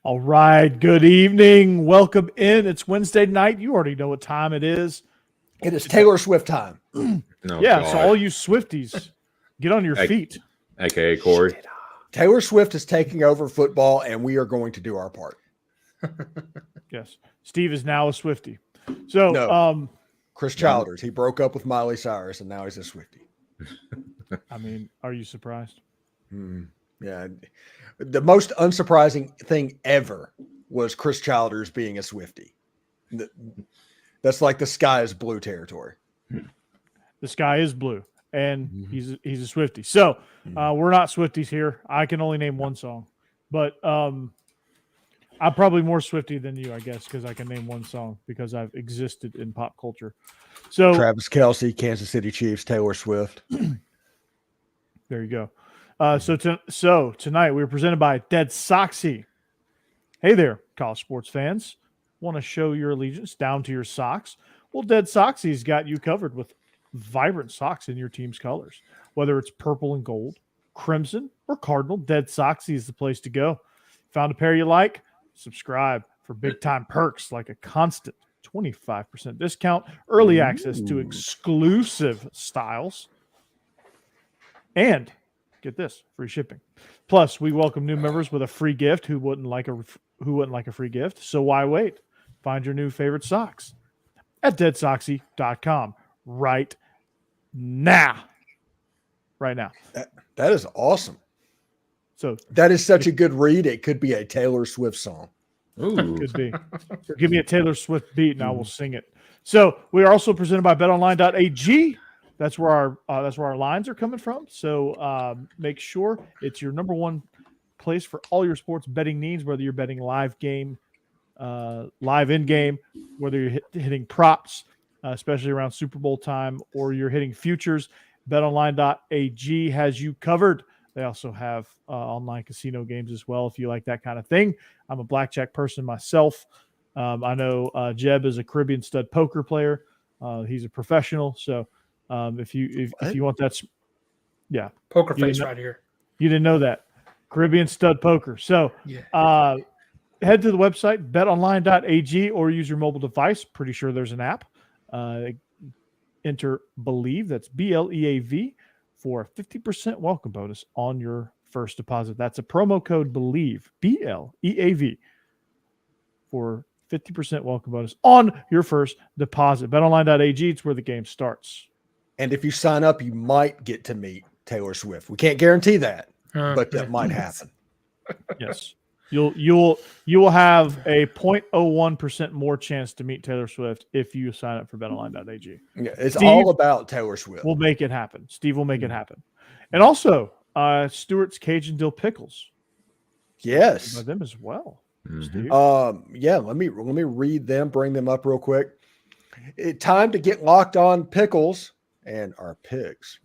All right. Good evening. Welcome in. It's Wednesday night. You already know what time it is. It is Taylor Swift time. So God. all you Swifties, get on your feet. AKA Corey. Taylor Swift is taking over football, and we are going to do our part. Yes. Steve is now a Swiftie. So, No. Chris Childers, he broke up with Miley Cyrus, and now he's a Swiftie. I mean, are you surprised? Yeah. The most unsurprising thing ever was Chris Childers being a Swiftie. That's like the sky is blue territory. The sky is blue, and he's a Swiftie. So we're not Swifties here. I can only name one song, but I'm probably more Swiftie than you, I guess, because I can name one song because I've existed in pop culture. So Travis Kelce, Kansas City Chiefs, Taylor Swift. There you go. So tonight we're presented by DeadSoxy. Hey there, college sports fans. Want to show your allegiance down to your socks? Well, DeadSoxy's got you covered with vibrant socks in your team's colors. Whether it's purple and gold, crimson, or cardinal, DeadSoxy is the place to go. Found a pair you like? Subscribe for big-time perks like a constant 25% discount, early access to exclusive styles, and get this, free shipping. Plus, we welcome new members with a free gift. Who wouldn't like a free gift? So why wait? Find your new favorite socks at DeadSoxy.com right now. Right now. That is awesome. So that is such a good read. It could be a Taylor Swift song. Ooh. Could be. Give me a Taylor Swift beat and I will sing it. So we are also presented by betonline.ag. That's where our lines are coming from. So make sure it's your number one place for all your sports betting needs, whether you're betting live in game, whether you're hitting props, especially around Super Bowl time, or you're hitting futures. betonline.ag has you covered. They also have online casino games as well if you like that kind of thing. I'm a blackjack person myself. I know Jeb is a Caribbean stud poker player. He's a professional. So if you want that, yeah, poker face right here. You didn't know that. Caribbean stud poker. So head to the website betonline.ag or use your mobile device. Pretty sure there's an app. Enter Bleav, that's BLEAV, for a 50% welcome bonus on your first deposit. That's a promo code Bleav, BLEAV, for 50% welcome bonus on your first deposit. BetOnline.ag, it's where the game starts. And if you sign up, you might get to meet Taylor Swift. We can't guarantee that, but that might happen. Yes. You will have a 0.01% more chance to meet Taylor Swift if you sign up for betonline.ag. Yeah, it's all about Taylor Swift. We'll make it happen. Steve will make it happen. And also, Stewart's Cajun Dill Pickles. Yes. By them as well. Steve. Let me read them, bring them up real quick. Time to get locked on pickles and our picks.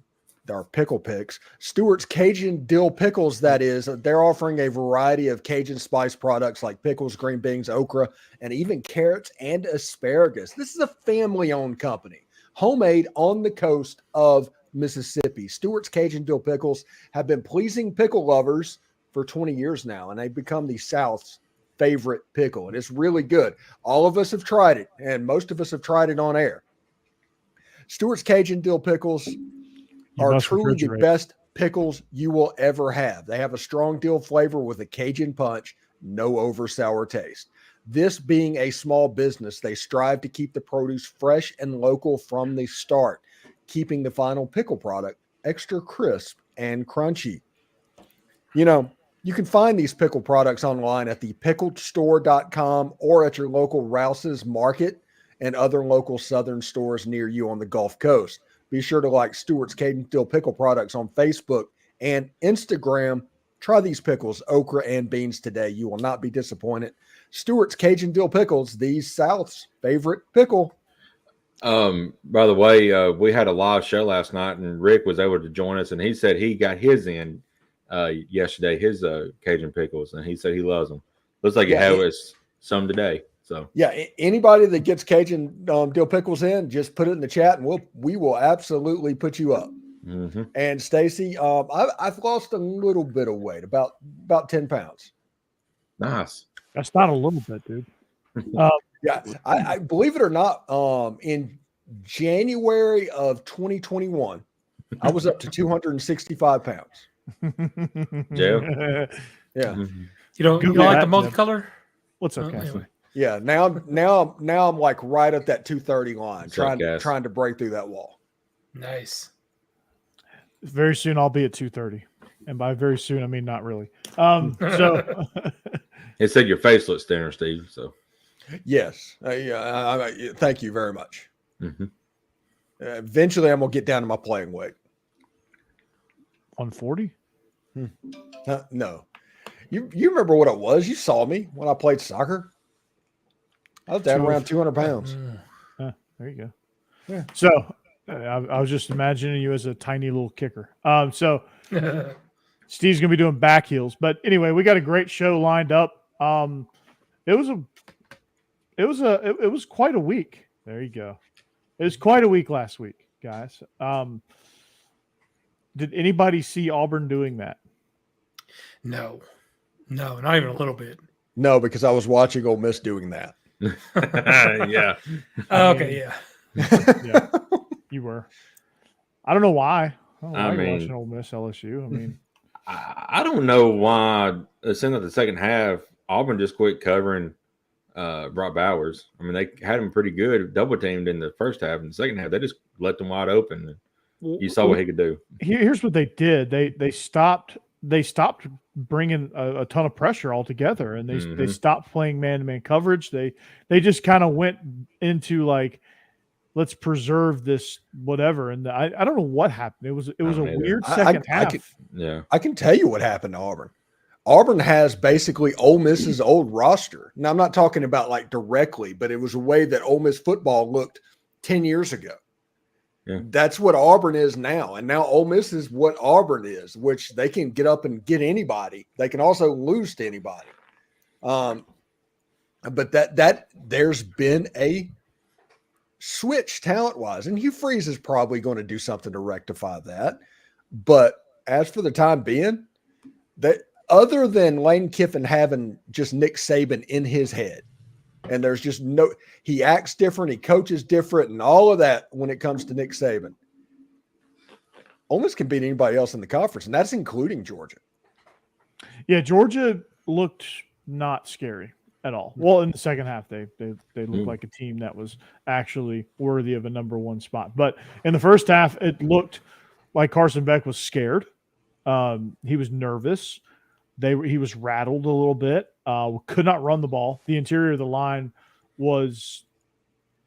Our pickle picks. Stewart's Cajun Dill Pickles, that is. They're offering a variety of Cajun spice products like pickles, green beans, okra, and even carrots and asparagus. This is a family-owned company, homemade on the coast of Mississippi. Stewart's Cajun Dill Pickles have been pleasing pickle lovers for 20 years now, and they've become the South's favorite pickle, and it's really good. All of us have tried it, and most of us have tried it on air. Stewart's Cajun Dill Pickles are truly the best pickles you will ever have. They have a strong dill flavor with a Cajun punch, no over sour taste. This being a small business, they strive to keep the produce fresh and local from the start, keeping the final pickle product extra crisp and crunchy. You know, you can find these pickle products online at thepickledstore.com or at your local Rouse's Market and other local southern stores near you on the Gulf Coast. Be sure to like Stewart's Cajun Dill Pickle products on Facebook and Instagram. Try these pickles, okra and beans today. You will not be disappointed. Stewart's Cajun Dill Pickles, the South's favorite pickle. By the way, we had a live show last night, and Rick was able to join us, and he said he got his in yesterday, his Cajun pickles, and he said he loves them. Looks like you have us some today. So yeah, anybody that gets Cajun dill pickles in, just put it in the chat, and we will absolutely put you up. Mm-hmm. And Stacey, I've lost a little bit of weight, about 10 pounds. Nice. That's not a little bit, dude. Yeah, I believe it or not, in January of 2021, I was up to 265 pounds. Jeff? Yeah. Mhm. You don't Google like that, the Jeb. multicolor? What's up, Oh, Cassie? anyway. Yeah. Now I'm like right at that 230 line, What's up, Cass? trying to break through that wall. Nice. Very soon I'll be at 230. And by very soon, I mean not really. So It said your face looks thinner, Steve. So Yes. Thank you very much. mhm. Eventually, I'm gonna get down to my playing weight. 140? No, you remember what it was? You saw me when I played soccer. I was down around 200 pounds. There you go. Yeah. So I was just imagining you as a tiny little kicker. So Steve's gonna be doing back heels, but anyway, we got a great show lined up. It was quite a week. There you go. It was quite a week last week, guys. Did anybody see Auburn doing that? No, not even a little bit. No, because I was watching Ole Miss doing that. Yeah. Okay, yeah. Yeah, you were. I don't know why. I don't know I why you're mean- watching Ole Miss LSU. I mean, I don't know why. It seemed like the second half, Auburn just quit covering Brock Bowers. I mean, they had him pretty good, double teamed in the first half. In the second half, they just left him wide open. You saw what he could do. here's what they did. They stopped bringing a ton of pressure altogether, and they Mhm. stopped playing man-to-man coverage. They just kind of went into like, let's preserve this whatever. And I don't know what happened. It was a don't either. weird I- second I half. could- Yeah. I can tell you what happened to Auburn. Auburn has basically Ole Miss's old roster. Now, I'm not talking about like directly, but it was a way that Ole Miss football looked 10 years ago. Yeah. That's what Auburn is now. And now Ole Miss is what Auburn is, which they can get up and get anybody. They can also lose to anybody. But that there's been a switch talent-wise. And Hugh Freeze is probably going to do something to rectify that. But as for the time being, that other than Lane Kiffin having just Nick Saban in his head, and there's just no, he acts different, he coaches different, and all of that when it comes to Nick Saban. Ole Miss can beat anybody else in the conference, and that's including Georgia. Yeah, Georgia looked not scary at all. Well, in the second half, they looked like a team that was actually worthy of a number one spot. But in the first half, it looked like Carson Beck was scared. He was nervous. He was rattled a little bit. Could not run the ball. The interior of the line was,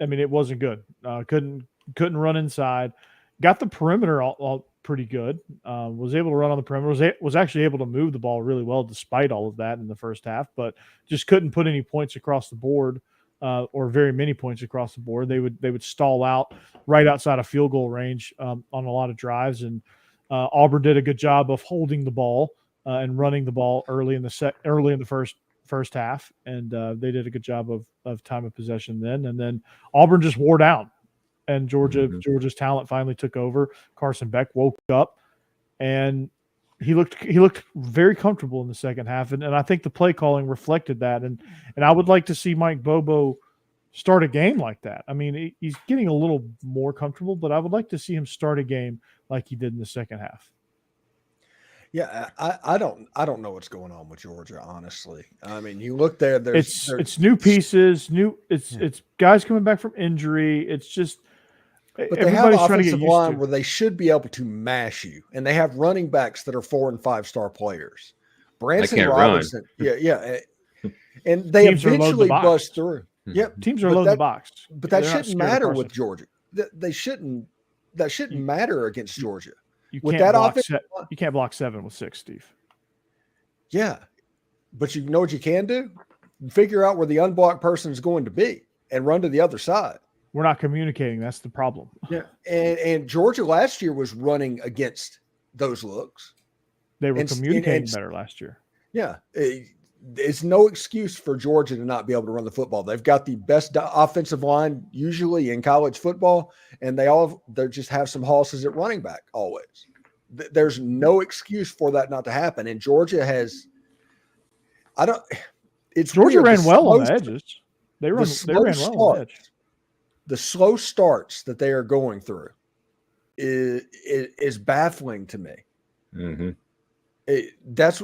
I mean, it wasn't good. Couldn't run inside. Got the perimeter all pretty good. Was able to run on the perimeter. Was actually able to move the ball really well despite all of that in the first half, but just couldn't put any points across the board, or very many points across the board. They would stall out right outside of field goal range on a lot of drives, and Auburn did a good job of holding the ball and running the ball early in the first half, and they did a good job of time of possession then. And then Auburn just wore down, and Georgia's talent finally took over. Carson Beck woke up, and he looked very comfortable in the second half, and I think the play calling reflected that. And I would like to see Mike Bobo start a game like that. I mean, he's getting a little more comfortable, but I would like to see him start a game like he did in the second half. Yeah, I don't know what's going on with Georgia, honestly. I mean, you look there. It's new pieces, it's guys coming back from injury. It's just but they have an everybody's trying to get offensive used line to. where they should be able to mash you, and they have running backs that are 4 and 5 star players. Branson can't Robinson, yeah, and they Teams are loading the eventually box. bust through. Yep, Teams are but loading that- the box, but that They're not shouldn't scared of matter Carson. with Georgia. They shouldn't. That shouldn't matter against Georgia. You with can't that block offensive line. you can't block 7 with 6, Steve. Yeah, but you know what you can do? Figure out where the unblocked person is going to be and run to the other side. We're not communicating. That's the problem. Yeah, and Georgia last year was running against those looks. They were And- communicating and- better last year. Yeah, it's no excuse for Georgia to not be able to run the football. They've got the best offensive line usually in college football, and they just have some horses at running back always. There's no excuse for that not to happen. And Georgia has, it's Georgia weird. ran well on the edges. They ran well on the edge. The slow starts that they are going through is baffling to me. Mm-hmm. That's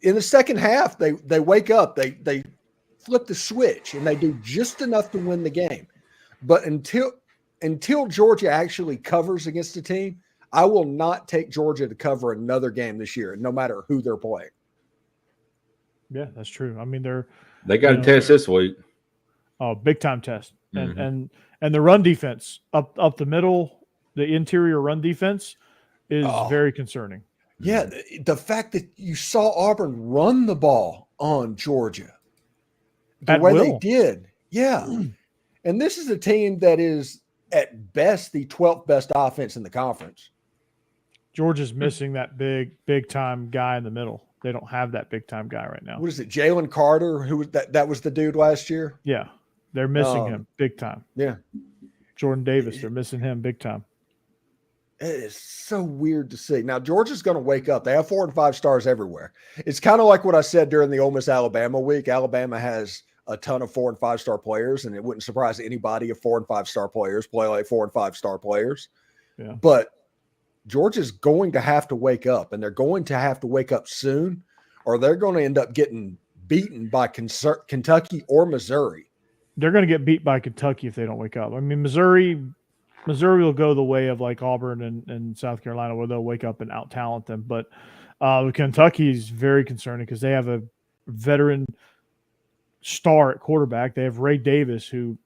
in the second half. They wake up. They flip the switch and they do just enough to win the game. But until Georgia actually covers against a team, I will not take Georgia to cover another game this year, no matter who they're playing. Yeah, that's true. I mean, they got a test this week. Oh, big time test. And the run defense up the middle, the interior run defense is very concerning. Yeah, the fact that you saw Auburn run the ball on Georgia the way they did. Yeah. And this is a team that is at best the 12th best offense in the conference. Georgia's missing that big time guy in the middle. They don't have that big time guy right now. What is it? Jalen Carter, who was that was the dude last year? Yeah. They're missing him big time. Yeah. Jordan Davis, they're missing him big time. It is so weird to see. Now, Georgia's going to wake up. They have 4 and 5 stars everywhere. It's kind of like what I said during the Ole Miss Alabama week. Alabama has a ton of 4 and 5 star players, and it wouldn't surprise anybody if 4 and 5 star players play like 4 and 5 star players. Yeah. But Georgia's going to have to wake up, and they're going to have to wake up soon, or they're going to end up getting beaten by Kentucky or Missouri. They're going to get beat by Kentucky if they don't wake up. I mean, Missouri will go the way of like Auburn and South Carolina, where they'll wake up and out-talent them. But Kentucky is very concerning because they have a veteran star at quarterback. They have Ray Davis, who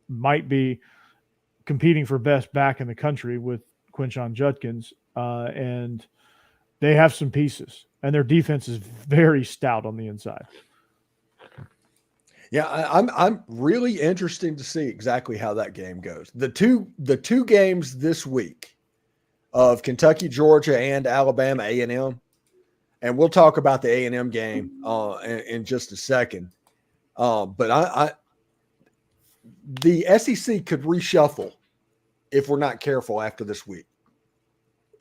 might be competing for best back in the country with Quinshon Judkins, and they have some pieces, and their defense is very stout on the inside. Yeah, I'm really interested to see exactly how that game goes. The two games this week of Kentucky, Georgia, and Alabama A&M, and we'll talk about the A&M game in just a second. But the SEC could reshuffle if we're not careful after this week.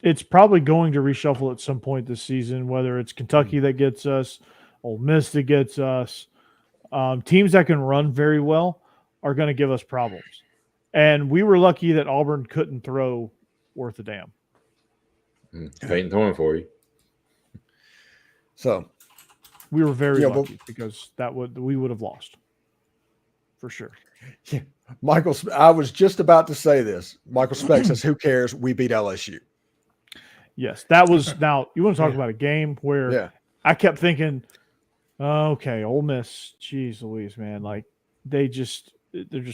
It's probably going to reshuffle at some point this season, whether it's Kentucky that gets us, Ole Miss that gets us. Teams that can run very well are going to give us problems. And we were lucky that Auburn couldn't throw worth a damn. Peyton Thorne for you. So we were very lucky because we would have lost for sure. Yeah. Michael, I was just about to say this. Michael Speck says, who cares? We beat LSU. Yes, that was – now, you want to talk about a game where I kept thinking, okay, Ole Miss, geez Louise, man. Like, they're just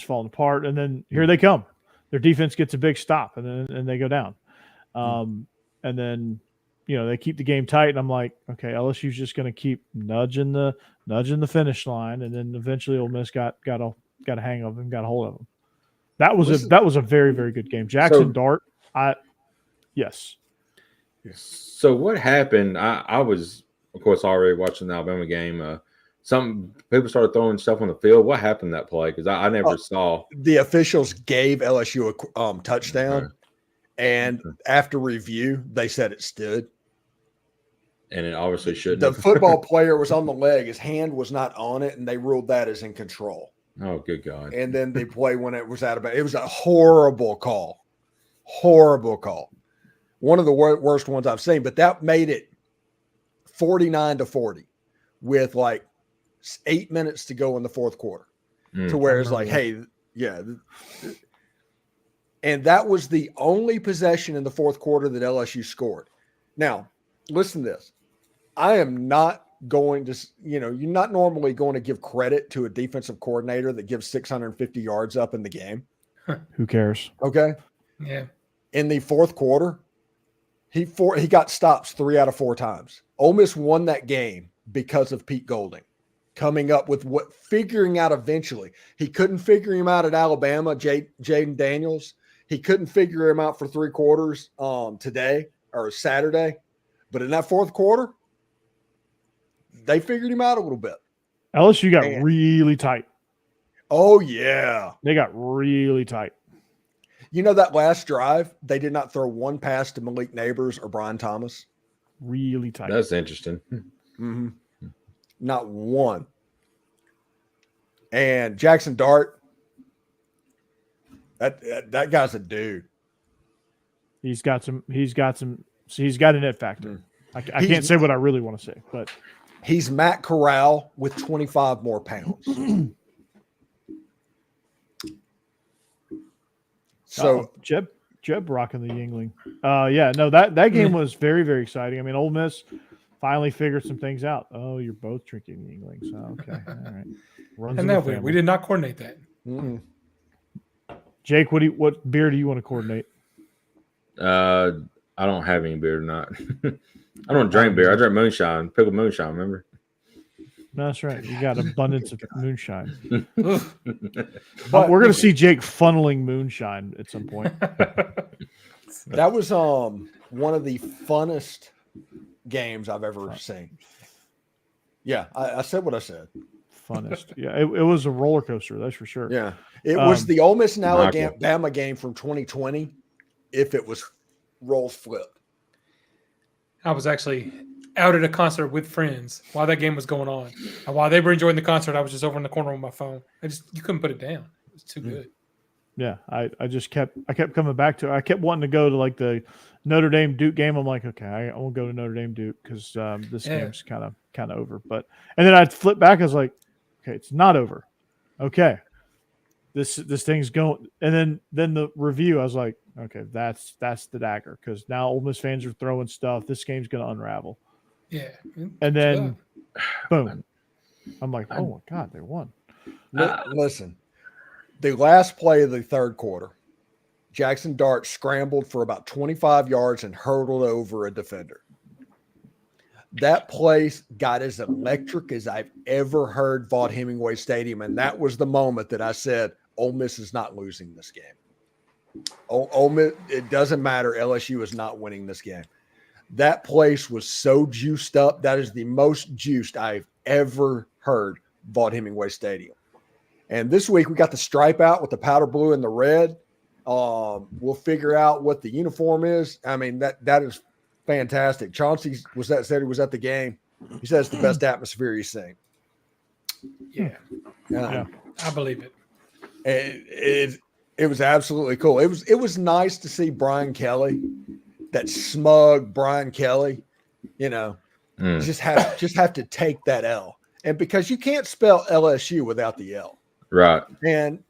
falling apart. And then here they come. Their defense gets a big stop, and they go down. And then, they keep the game tight, and I'm like, okay, LSU's just going to keep nudging the finish line, and then eventually Ole Miss got a hang of him, got a hold of him. That was a very, very good game. Jackson Dart, yes. So what happened? I was, of course, already watching the Alabama game. Some people started throwing stuff on the field. What happened that play? Because I never saw. The officials gave LSU a touchdown, and after review, they said it stood. And it obviously shouldn't. The football player was on the leg. His hand was not on it, and they ruled that as in control. Oh, good God. And then they play when it was out of bounds. It was a horrible call. Horrible call. One of the worst ones I've seen, but that made it 49-40 with like 8 minutes to go in the fourth quarter to where it's like, hey, yeah. And that was the only possession in the fourth quarter that LSU scored. Now, listen to this. I am not going to, you're not normally going to give credit to a defensive coordinator that gives 650 yards up in the game. Who cares? Okay. Yeah. In the fourth quarter, he got stops 3 out of 4 times. Ole Miss won that game because of Pete Golding coming up with figuring out eventually. He couldn't figure him out at Alabama, Jaden Daniels. He couldn't figure him out for 3 quarters today or Saturday. But in that fourth quarter, they figured him out a little bit. LSU got really tight. Oh, yeah. They got really tight. That last drive, they did not throw one pass to Malik Neighbors or Brian Thomas. Really tight. That's interesting. Mm-hmm. Not one. And Jackson Dart, that guy's a dude. He's got an it factor. I can't say what I really want to say, but he's Matt Corral with 25 more pounds. So Jeb rocking the Yingling. That game was very, very exciting. I mean, Ole Miss finally figured some things out. Oh, you're both drinking Yinglings. Oh, okay, all right. And that we did not coordinate that. Mm-hmm. Jake, what beer do you want to coordinate? I don't have any beer tonight. I don't drink beer. I drink moonshine, pickled moonshine. Remember? No, that's right. You got abundance of moonshine. But we're going to see Jake funneling moonshine at some point. That was one of the funnest games I've ever seen. Yeah, I said what I said. Funnest. Yeah, it was a roller coaster, that's for sure. Yeah, it was the Ole Miss and Alabama game from 2020 if it was roles flipped. I was actually out at a concert with friends while that game was going on. And while they were enjoying the concert, I was just over in the corner with my phone. You couldn't put it down. It was too good. Yeah, I kept coming back to it. I kept wanting to go to like the Notre Dame Duke game. I'm like, okay, I won't go to Notre Dame Duke because this game's kind of over. And then I'd flip back. I was like, okay, it's not over. Okay, this thing's going. And then the review, I was like, okay, that's the dagger because now Ole Miss fans are throwing stuff. This game's going to unravel. Yeah. And then, boom. I'm like, oh my God, they won. Listen, the last play of the third quarter, Jackson Dart scrambled for about 25 yards and hurdled over a defender. That place got as electric as I've ever heard Vaught Hemingway Stadium, and that was the moment that I said, Ole Miss is not losing this game. Ole Miss, it doesn't matter. LSU is not winning this game. That place was so juiced up. That is the most juiced I've ever heard Vaught Hemingway Stadium. And this week we got the stripe out with the powder blue and the red. We'll figure out what the uniform is. I mean, that is fantastic. Chauncey said he was at the game. He said it's the best atmosphere he's seen. Yeah. I believe it. It was absolutely cool. It was nice to see Brian Kelly, that smug Brian Kelly, just have to take that L. And because you can't spell LSU without the L. Right. And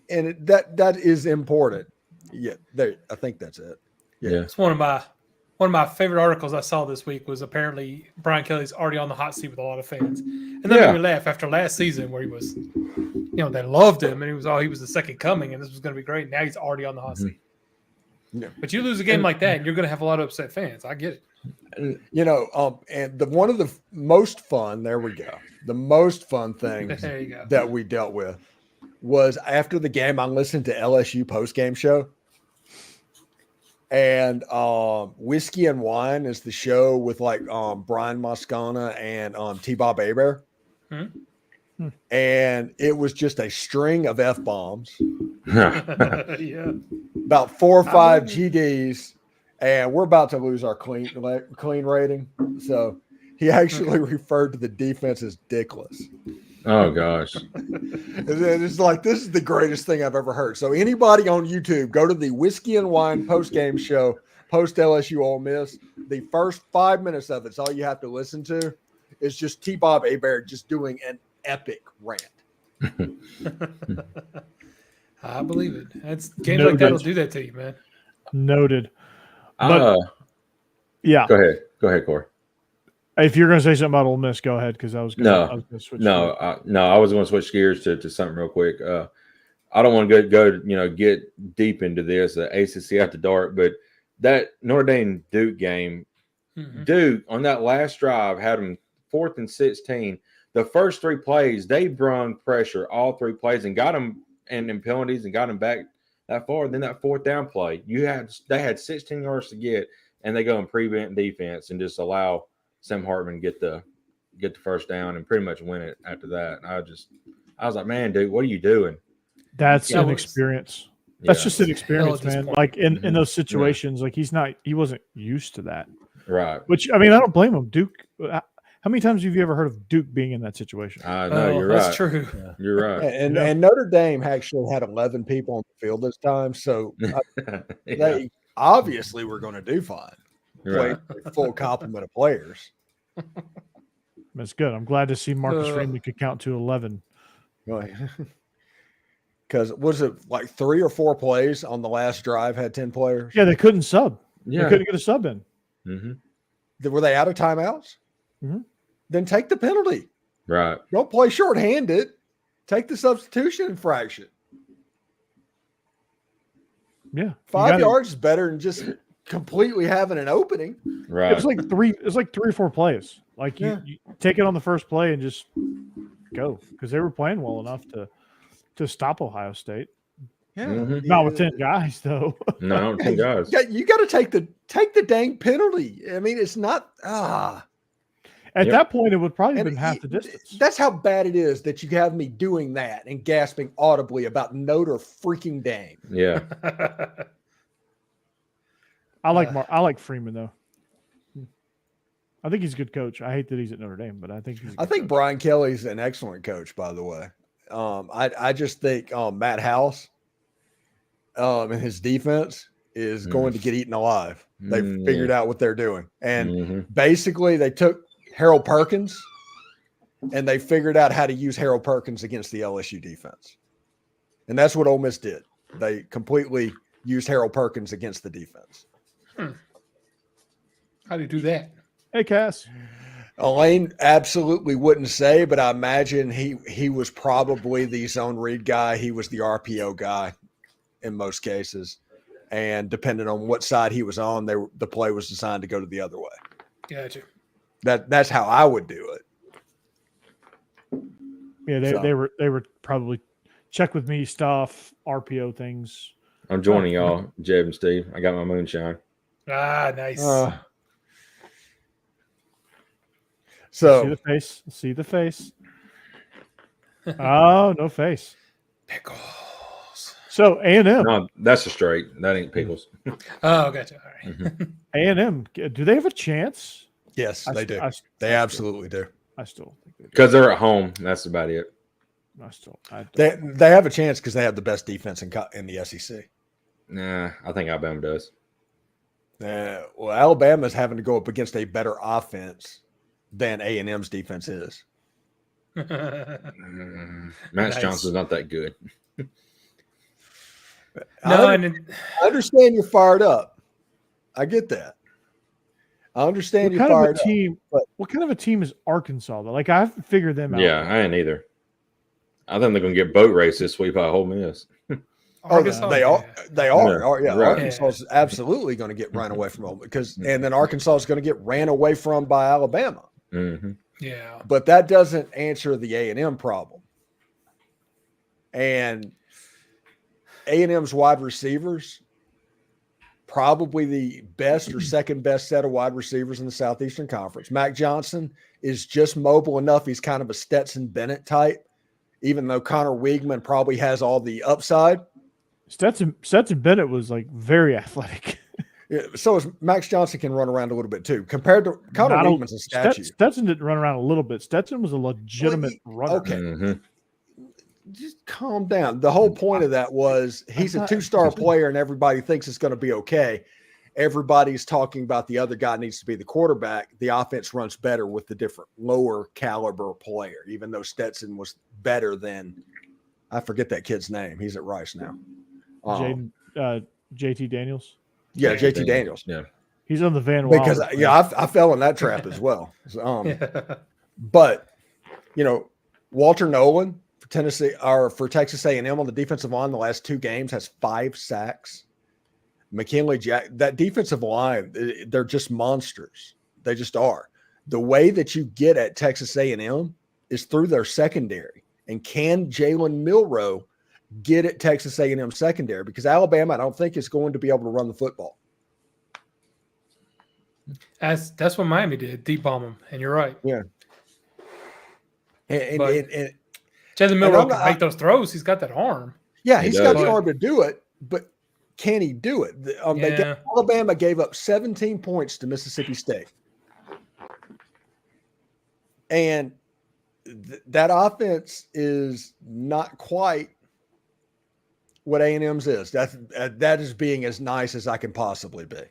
that is important. Yeah, I think that's it. Yeah. It's one of my favorite articles I saw this week was apparently Brian Kelly's already on the hot seat with a lot of fans. And then made me laugh after last season where he was, they loved him and he was the second coming and this was going to be great. Now he's already on the hot seat. Yeah. But you lose a game like that and you're going to have a lot of upset fans. I get it. And one of the most fun, there we go. The most fun things that we dealt with was after the game, I listened to LSU post-game show. And Whiskey and Wine is the show with like Brian Moscona and T-Bob Hebert. Hmm. And it was just a string of F-bombs. Yeah. About 4 or 5 GDs. And we're about to lose our clean rating. So he actually referred to the defense as dickless. Oh, gosh. It's like, this is the greatest thing I've ever heard. So anybody on YouTube, go to the Whiskey and Wine post-game show, post-LSU Ole Miss. The first 5 minutes of it's all you have to listen to. It's just T-Bob Hebert just doing an epic rant. I believe it. It's games like that will do that to you, man. Noted. But, yeah. Go ahead, Corey. If you're going to say something about Ole Miss, go ahead because I was going to switch. I was going to switch gears to something real quick. I don't want to go get deep into this ACC after dark, but that Notre Dame Duke game, Duke on that last drive had them 4th and 16. The first 3 plays they brung pressure all 3 plays and got them in penalties and got them back that far. Then that 4th down play, they had 16 yards to get, and they go and prevent defense and just allow Sam Hartman get the first down and pretty much win it after that. And I was like, man, dude, what are you doing? That's an experience. That's just an experience, man. Like in those situations, like he wasn't used to that. Right. Which, I mean, I don't blame him. Duke, How many times have you ever heard of Duke being in that situation? No, you're that's right. true. Yeah. You're right. And Notre Dame actually had 11 people on the field this time, so they obviously were going to do fine. You're Play a full complement of players. That's good. I'm glad to see Marcus Freeman could count to 11. Because was it like 3 or 4 plays on the last drive had 10 players? Yeah, they couldn't sub. Yeah. They couldn't get a sub in. Mm-hmm. Were they out of timeouts? Mm-hmm. Then take the penalty. Right. Don't play shorthanded. Take the substitution infraction. Yeah. 5 yards is better than just completely having an opening. Right. It was like 3 or 4 plays. Like you take it on the first play and just go, because they were playing well enough to stop Ohio State. Yeah. Mhm. Not with 10 guys though. No, 10 guys. You got to take the dang penalty. I mean, it's not At that point, it would probably have and been half the distance. That's how bad it is that you have me doing that and gasping audibly about Notre freaking Dame. Yeah. I like Freeman though. I think he's a good coach. I hate that he's at Notre Dame, but I think he's. I think Brian Kelly's an excellent coach, by the way. I just think Matt House and his defense is going to get eaten alive. They've figured out what they're doing. And basically they took Harold Perkins and they figured out how to use Harold Perkins against the LSU defense. And that's what Ole Miss did. They completely used Harold Perkins against the defense. How do you do that? Hey, Cass. Elaine absolutely wouldn't say, but I imagine he was probably the zone read guy. He was the RPO guy in most cases. And depending on what side he was on, the play was designed to go to the other way. Gotcha. That's how I would do it. Yeah, they were probably check with me stuff, RPO things. I'm joining y'all, Jeb and Steve. I got my moonshine. Ah, nice. So See the face. Oh, no face. Pickles. So A&M. No, that's a straight. That ain't pickles. Oh, gotcha. All right. A&M. Do they have a chance? yes, they do. I They absolutely do. still think they do. Because they're at home. That's about it. I don't. They have a chance because they have the best defense in the SEC. Nah, I think Alabama does. Well, Alabama's having to go up against a better offense than A&M's defense is. Max Nice. Johnson's not that good. I understand you're fired up. I get that. I understand you're fired up. But What kind of a team is Arkansas though? Like I haven't figured them out. Yeah, I ain't either. I think they're going to get boat race this week by Ole Miss. Arkansas, they are. Yeah. Right. Arkansas is absolutely going to get run away from Ole and then Arkansas is going to get ran away from by Alabama. Mm-hmm. Yeah. But that doesn't answer the A&M problem. And A&M's wide receivers, probably the best or second best set of wide receivers in the Southeastern Conference. Mac Johnson is just mobile enough. He's kind of a Stetson Bennett type, even though Connor Weigman probably has all the upside. Stetson Bennett was like very athletic. Yeah, so is Max Johnson can run around a little bit too. Compared to Connor Weigman's a statue. Stetson didn't run around a little bit. Stetson was a legitimate runner. Okay. Mm-hmm. Just calm down. The whole point of that was he's a 2-star player and everybody thinks it's going to be okay. Everybody's talking about the other guy needs to be the quarterback. The offense runs better with the different lower caliber player, even though Stetson was better than, I forget that kid's name. He's at Rice now. JT Daniels. Yeah, JT Daniels. Yeah. He's on the Van Because Wilder. I fell in that trap as well. But Walter Nolan for Tennessee or for Texas A&M on the defensive line the last 2 games has 5 sacks. McKinley Jack, that defensive line, they're just monsters. They just are. The way that you get at Texas A&M is through their secondary. And can Jalen Milroe get at Texas A&M secondary? Because Alabama, I don't think is going to be able to run the football. That's what Miami did, deep bomb him, and you're right. Yeah. And Jalen Milroe can make those throws. He's got that arm. Yeah, He he's does. got the arm to do it, but can he do it? Alabama gave up 17 points to Mississippi State. And that offense is not quite what A&M's is. That is being as nice as I can possibly be.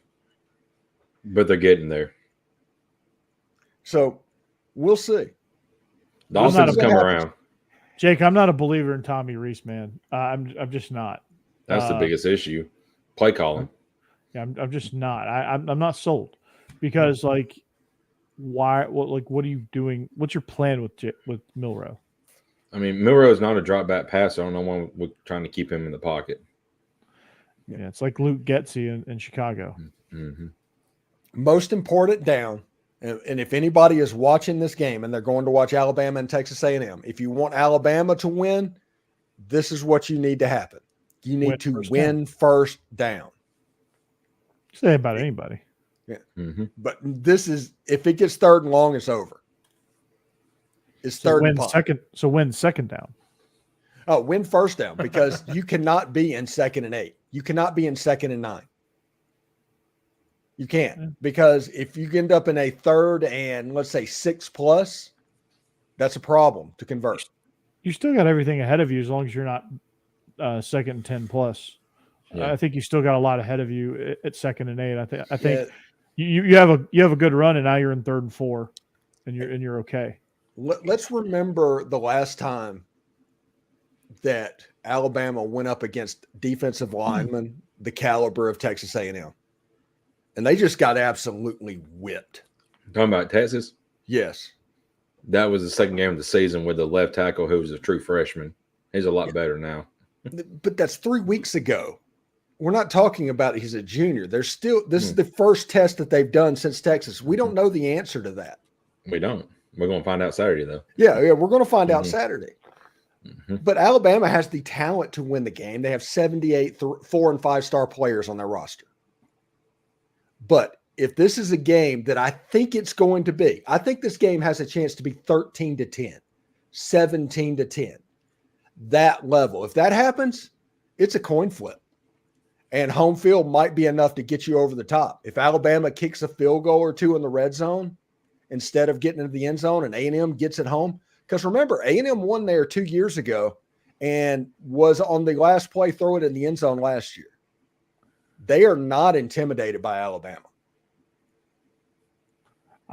But they're getting there. So we'll see. The offense come around. Jake, I'm not a believer in Tommy Rees, man. I'm just not. That's the biggest issue. Play calling. Yeah, I'm just not. I'm not sold because like, why? What are you doing? What's your plan with Milroe? I mean, Milroe is not a drop back passer. I don't know why we're trying to keep him in the pocket. Yeah, it's like Luke Getsy in Chicago. Mm-hmm. Most important down, and if anybody is watching this game and they're going to watch Alabama and Texas A&M, if you want Alabama to win, this is what you need to happen. You need to win first down. Say about anybody. Yeah. Mm-hmm. But this is, if it gets third and long, it's over. It's third and punt. Win second down. Oh, win first down, because you cannot be in 2nd and 8. You cannot be in 2nd and 9. You can't, because if you end up in a 3rd and let's say 6+, that's a problem to convert. You still got everything ahead of you as long as you're not 2nd and 10+. Yeah. I think you still got a lot ahead of you at 2nd and 8. I think you have a good run, and now you're in 3rd and 4, and you're okay. Let's remember the last time that Alabama went up against defensive linemen the caliber of Texas A&M, and they just got absolutely whipped. Talking about Texas? Yes. That was the second game of the season with the left tackle who was a true freshman. He's a lot better now. But that's 3 weeks ago. We're not talking about he's a junior. There's still, this is the first test that they've done since Texas. We don't know the answer to that. We don't. We're going to find out Saturday, though. Yeah, we're going to find out Saturday. Mm-hmm. But Alabama has the talent to win the game. They have 78 4- and 5-star players on their roster. But if this is a game that I think it's going to be, I think this game has a chance to be 13-10, 17-10, that level. If that happens, it's a coin flip. And home field might be enough to get you over the top. If Alabama kicks a field goal or two in the red zone instead of getting into the end zone and A&M gets it home, because remember, A&M won there 2 years ago and was on the last play, throw it in the end zone last year. They are not intimidated by Alabama.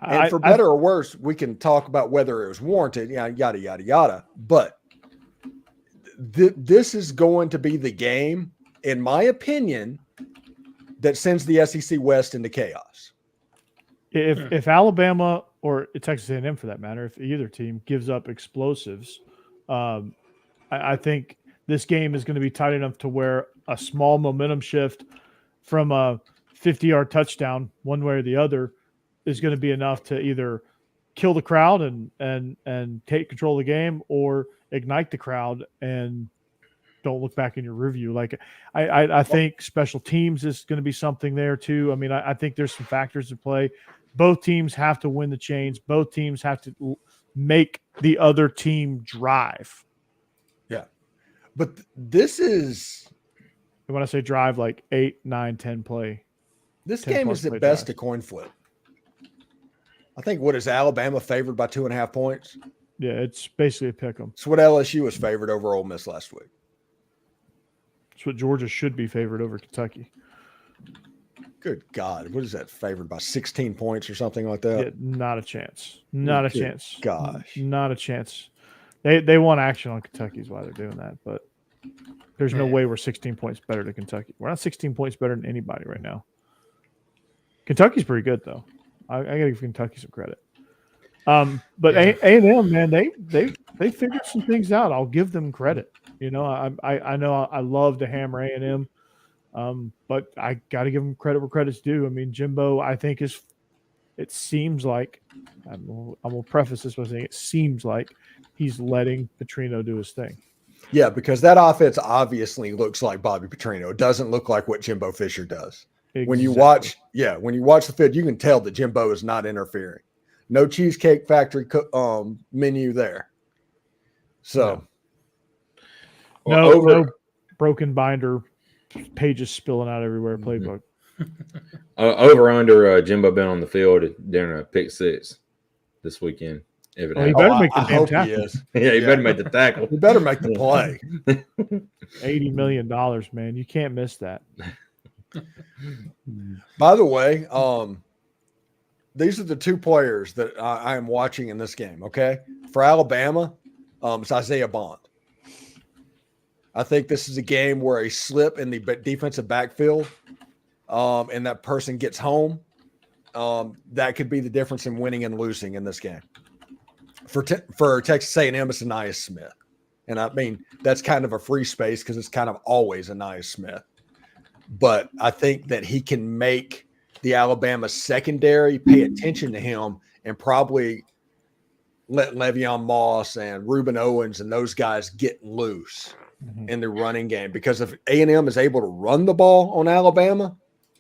And for better or worse, we can talk about whether it was warranted, yada, yada, yada. But this is going to be the game, in my opinion, that sends the SEC West into chaos. If Alabama or Texas A&M, for that matter, if either team gives up explosives, I think this game is going to be tight enough to where a small momentum shift from a 50-yard touchdown, one way or the other, is going to be enough to either kill the crowd and take control of the game, or ignite the crowd and don't look back in your review. Like I think special teams is going to be something there too. I mean, I think there's some factors at play. Both teams have to win the chains. Both teams have to make the other team drive. Yeah. But this is, when I say drive, like 8, 9, 10 play. This game is at best a coin flip. I think, what is Alabama favored by 2.5 points? Yeah, it's basically a pick 'em. It's what LSU was favored over Ole Miss last week. It's what Georgia should be favored over Kentucky. Good God. What is that, favored by 16 points or something like that? Yeah, not a chance. Not a chance. Gosh. Not a chance. They want action on Kentucky is why they're doing that, but there's no way we're 16 points better than Kentucky. We're not 16 points better than anybody right now. Kentucky's pretty good, though. I got to give Kentucky some credit. But A&M, man, they figured some things out. I'll give them credit. You know, I know I love to hammer A&M, but I got to give them credit where credit's due. I mean, Jimbo, I think it seems like, I'm going to preface this by saying it seems like he's letting Petrino do his thing. Yeah, because that offense obviously looks like Bobby Petrino. It doesn't look like what Jimbo Fisher does. Exactly. When you watch the field, you can tell that Jimbo is not interfering. No Cheesecake Factory menu there. So, no broken binder, pages spilling out everywhere. Playbook. Over under Jimbo been on the field during a pick 6 this weekend. If it Well, he happens. better make the I damn hope he tackle. is. Yeah, he better make the tackle. He better make the play. $80 million, man. You can't miss that. By the way, these are the two players that I am watching in this game. Okay, for Alabama, it's Isaiah Bond. I think this is a game where a slip in the defensive backfield, and that person gets home. That could be the difference in winning and losing in this game. For Texas A&M, it's Anais Smith, and I mean that's kind of a free space because it's kind of always Anais Smith. But I think that he can make the Alabama secondary pay attention to him and probably let Le'Veon Moss and Reuben Owens and those guys get loose in the running game. Because if A&M is able to run the ball on Alabama,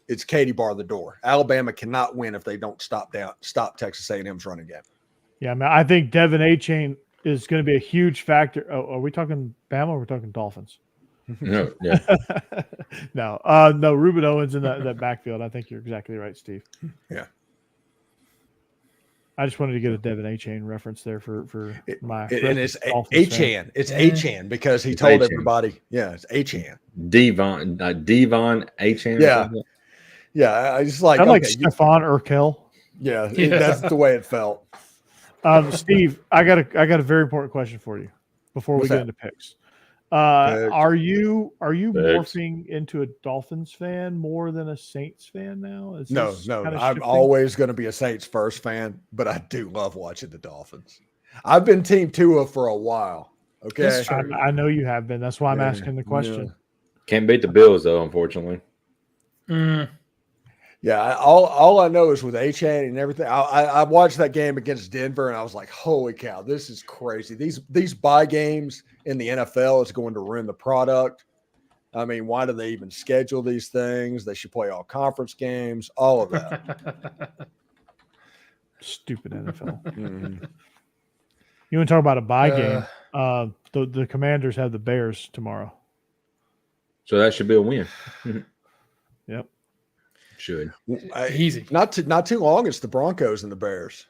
it's Katie bar the door. Alabama cannot win if they don't stop Texas A&M's running game. Yeah, man. I think Devin A-Chain is going to be a huge factor. Oh, are we talking Bama or are we talking Dolphins? No, yeah. No, Reuben Owens in that backfield. I think you're exactly right, Steve. Yeah. I just wanted to get a Devin A-Chain reference there for my And it's Dolphins fan. A-Chan. It's A-Chan because he told A-Chan. everybody, yeah, it's A-Chan. Devon A-Chan. Yeah. Yeah, I just like, I like okay, Stephon Urkel. yeah, Yeah. that's the way it felt. Steve, I got a very important question for you before we What's get that? into picks. Picks. Are you Picks. morphing into a Dolphins fan more than a Saints fan now? Is No, this no, kinda I'm shifting? always going to be a Saints first fan, but I do love watching the Dolphins. I've been Team Tua for a while. Okay, That's true. I know you have been. That's why I'm Yeah, asking the question. Can't beat the Bills though, unfortunately. Yeah, all I know is with A-Chain and everything. I watched that game against Denver, and I was like, "Holy cow, this is crazy!" These bye games in the NFL is going to ruin the product. I mean, why do they even schedule these things? They should play all conference games, all of that. Stupid NFL. Mhm. You want to talk about a bye game? The Commanders have the Bears tomorrow. So that should be a win. Yep. Should. Easy. Not too long. It's the Broncos and the Bears.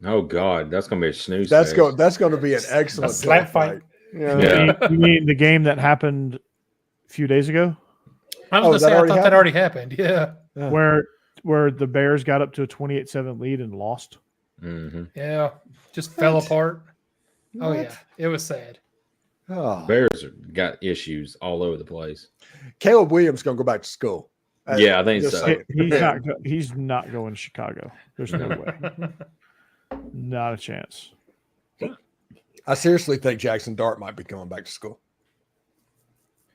Oh God, that's gonna be a snooze. That's fest. going to be an excellent slap fight. Yeah. Yeah. You mean the game that happened a few days ago, I was Oh, going to say, that I already thought that already happened. Yeah. where the Bears got up to a 28-7 lead and lost? Mm-hmm. Yeah. Just fell apart. Oh, What? yeah. It was sad. Oh. Bears got issues all over the place. Caleb Williams going to go back to school. Yeah, I think Just so. saying. He's not going to Chicago. There's no way. Not a chance. I seriously think Jackson Dart might be going back to school.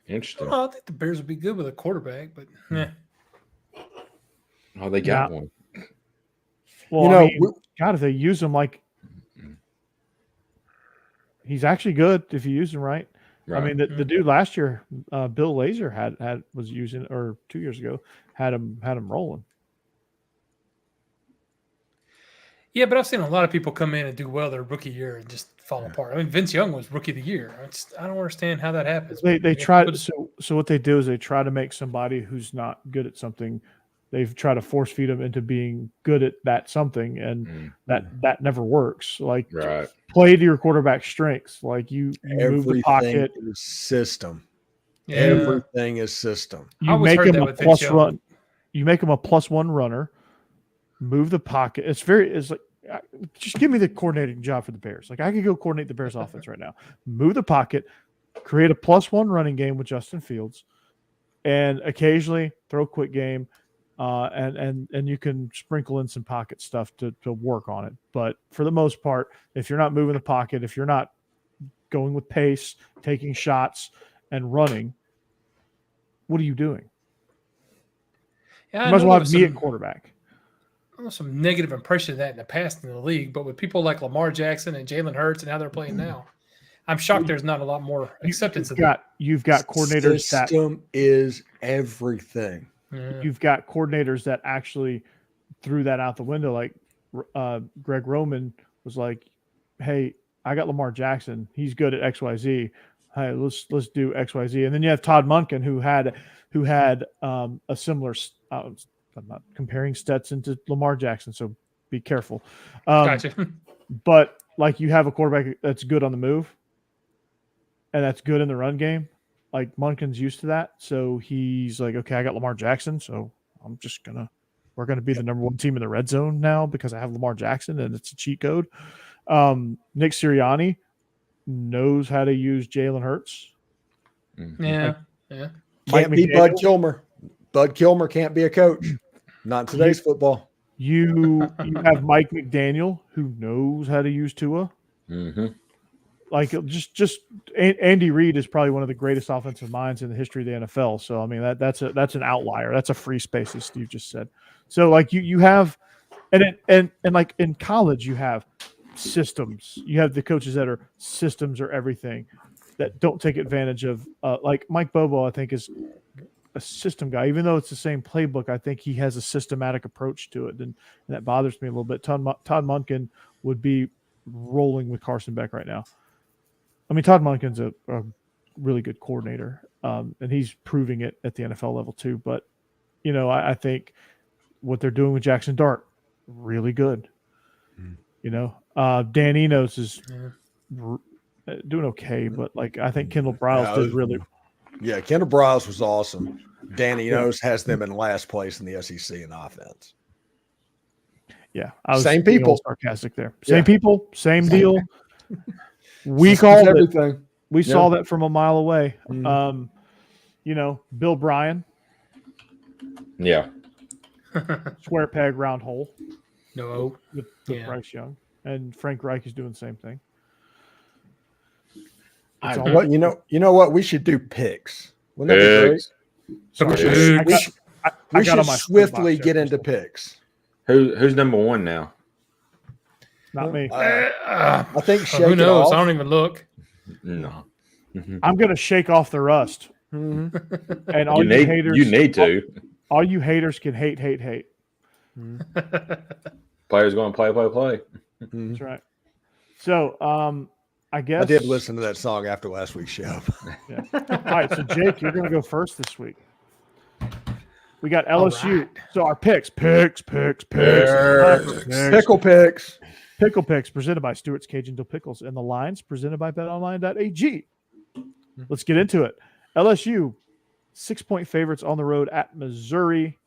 Interesting. Oh, I think the Bears would be good with a quarterback, but Oh, they got Yeah. one. Well, You know, I mean, God, if they use him like he's actually good if you use him right. Right. I mean, the dude last year, Bill Lazor was using, or 2 years ago, had him rolling. yeah, but I've seen a lot of people come in and do well their rookie year and just fall apart. I mean, Vince Young was rookie of the year. I don't understand how that happens. They Yeah, try but- so what they do is they try to make somebody who's not good at something. They've tried to force feed them into being good at that something, and that never works. Like Right. play to your quarterback strengths. Like you move the pocket. is system. Yeah. Everything is system. I You always make heard him that a with Vince plus Young. run. You make him a +1 runner. Move the pocket. It's like just give me the coordinating job for the Bears. Like I could go coordinate the Bears offense right now. Move the pocket, create a +1 running game with Justin Fields, and occasionally throw a quick game. And you can sprinkle in some pocket stuff to work on it. But for the most part, if you're not moving the pocket, if you're not going with pace, taking shots, and running, what are you doing? Yeah, You I might as know well there have was me at some- quarterback. I know some negative impression of that in the past in the league, but with people like Lamar Jackson and Jalen Hurts and how they're playing now, I'm shocked there's not a lot more acceptance of that. You've got coordinators that System is everything. Yeah. you've got coordinators that actually threw that out the window. Like Greg Roman was like, "Hey, I got Lamar Jackson. He's good at XYZ. Hey, let's do XYZ." And then you have Todd Monken who had a similar. I'm not comparing Stetson to Lamar Jackson, so be careful. Gotcha. But like you have a quarterback that's good on the move and that's good in the run game. Like Munkin's used to that. So he's like, okay, I got Lamar Jackson. So we're going to be the number one team in the red zone now because I have Lamar Jackson and it's a cheat code. Nick Sirianni knows how to use Jalen Hurts. Yeah. Can't be Bud Kilmer. Bud Kilmer can't be a coach. Not in today's football. You have Mike McDaniel who knows how to use Tua. Mm-hmm. Like just Andy Reid is probably one of the greatest offensive minds in the history of the NFL. So I mean that's an outlier. That's a free space, as Steve just said. So like you have, and like in college you have systems. You have the coaches that are systems or everything that don't take advantage of. Like Mike Bobo, I think is a system guy. Even though it's the same playbook, I think he has a systematic approach to it, and that bothers me a little bit. Todd Monken would be rolling with Carson Beck right now. I mean, Todd Monken's a really good coordinator, and he's proving it at the NFL level too. But, I think what they're doing with Jackson Dart, really good. Dan Enos is doing okay, but like I think Kendall Briles did really. Yeah, Kendall Briles was awesome. Dan Enos has them in last place in the SEC in offense. Yeah, I was same people. Sarcastic there. Same people, same deal. We called everything. We saw that from a mile away. Bill Bryan. Yeah. Square peg, round hole. No. With Bryce Young. And Frank Reich is doing the same thing. You know what? We should do picks. Wouldn't that be great? So we should swiftly get into picks. Who's number one now? Not me. I think shake who knows? it off. I don't even look. No. I'm going to shake off the rust. Mm-hmm. And all you haters, you need to. All you haters can hate. Players going to play. That's right. So, I guess I did listen to that song after last week's show. Yeah. All right, so Jake, you're going to go first this week. We got LSU. Right. So our picks. Pickle picks. Pickle picks presented by Stewart's Cajun Dill Pickles, and the lines presented by betonline.ag. Let's get into it. LSU 6-point favorites on the road at Missouri.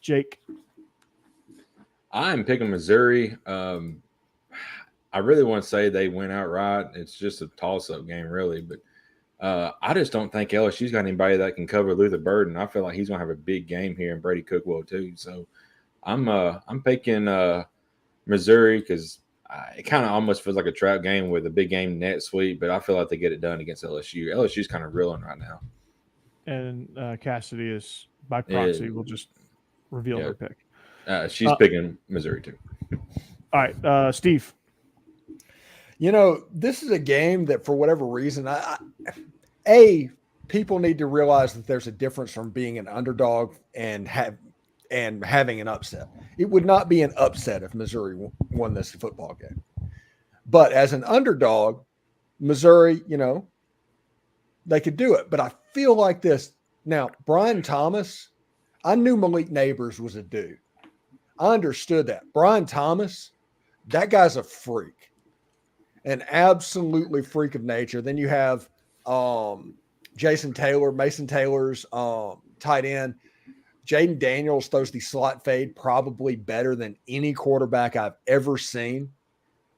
Jake. I'm picking Missouri. I really want to say they win outright. It's just a toss-up game, really. But I just don't think LSU's got anybody that can cover Luther Burden. I feel like he's going to have a big game here, and Brady Cook will too. So I'm picking Missouri because it kind of almost feels like a trap game with a big game next week. But I feel like they get it done against LSU. LSU's kind of reeling right now. And Cassidy is, by proxy, will just reveal her pick. She's picking Missouri too. All right, Steve. This is a game that for whatever reason, people need to realize that there's a difference from being an underdog and having an upset. It would not be an upset if Missouri won this football game. But as an underdog, Missouri, they could do it. But I feel like this. Now, Brian Thomas, I knew Malik Neighbors was a dude. I understood that. Brian Thomas, that guy's a freak. An absolutely freak of nature. Then you have Mason Taylor's tight end. Jaden Daniels throws the slot fade probably better than any quarterback I've ever seen.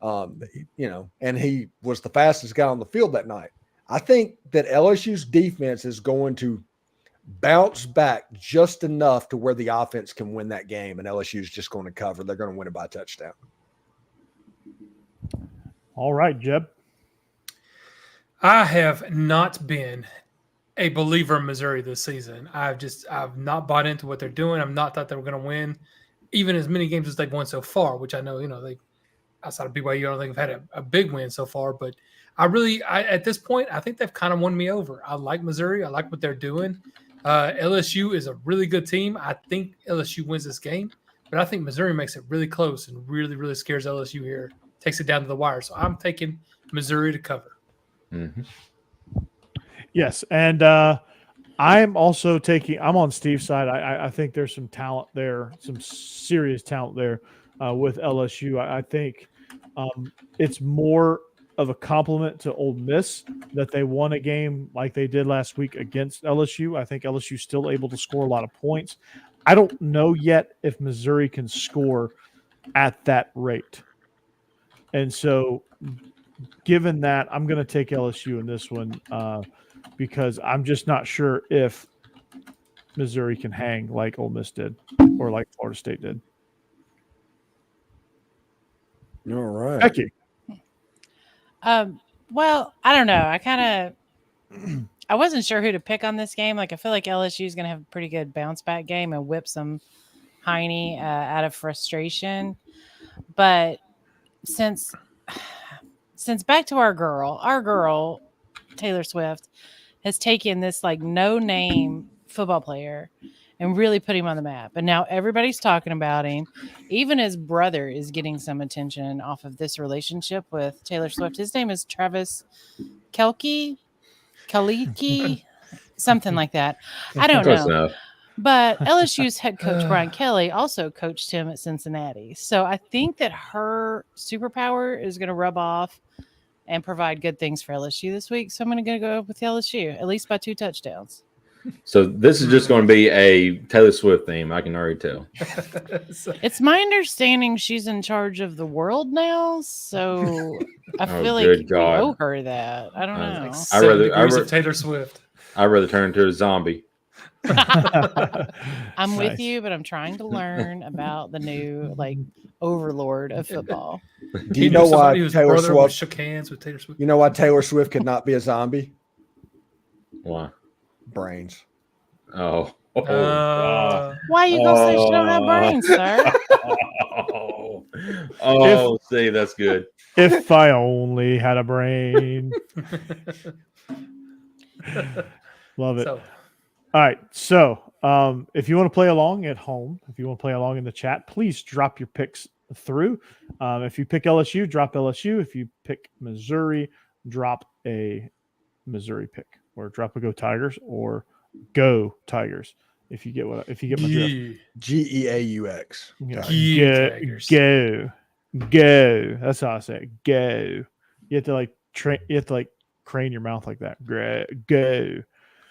And he was the fastest guy on the field that night. I think that LSU's defense is going to bounce back just enough to where the offense can win that game, and LSU is just going to cover. They're going to win it by a touchdown. All right, Jeb. I have not been a believer in Missouri this season. I've not bought into what they're doing. I've not thought they were going to win even as many games as they've won so far, which I know, they outside of BYU, I don't think they've had a big win so far, but at this point, I think they've kind of won me over. I like Missouri. I like what they're doing. LSU is a really good team. I think LSU wins this game, but I think Missouri makes it really close and really, really scares LSU here, takes it down to the wire. So I'm taking Missouri to cover. Mm-hmm. Yes, and I'm also I'm on Steve's side. I think there's some talent there, some serious talent there with LSU. I think It's more of a compliment to Ole Miss that they won a game like they did last week against LSU. I think LSU is still able to score a lot of points. I don't know yet if Missouri can score at that rate. And so given that, I'm going to take LSU in this one because I'm just not sure if Missouri can hang like Ole Miss did or like Florida State did. All right. Becky. Well, I don't know. I wasn't sure who to pick on this game. Like, I feel like LSU is going to have a pretty good bounce back game and whip some Heine out of frustration. But since back to our girl, Taylor Swift, has taken this like no-name football player and really put him on the map. And now everybody's talking about him. Even his brother is getting some attention off of this relationship with Taylor Swift. His name is Travis Kelce, something like that. I don't know. But LSU's head coach, Brian Kelly, also coached him at Cincinnati. So I think that her superpower is going to rub off and provide good things for LSU this week. So I'm going to go with LSU, at least by 2 touchdowns. So this is just going to be a Taylor Swift theme. I can already tell. It's my understanding she's in charge of the world now. So I feel like we owe her that. I don't know. Like I rather Taylor Swift. I'd rather turn into a zombie. I'm with you, but I'm trying to learn about the new like overlord of football. Do you know why Taylor Swift shook hands with Taylor Swift? You know why Taylor Swift could not be a zombie? Why? Brains. Oh. Why are you gonna say she don't have brains, sir? See, that's good. If I only had a brain. Love it. So. All right. So if you want to play along at home, if you want to play along in the chat, please drop your picks through. If you pick LSU, drop LSU. If you pick Missouri, drop a Missouri pick, or drop a Go Tigers, or Go Tigers. If you get my drift. Geaux. Go. That's how I say it. Go. You have to like crane your mouth like that. Go.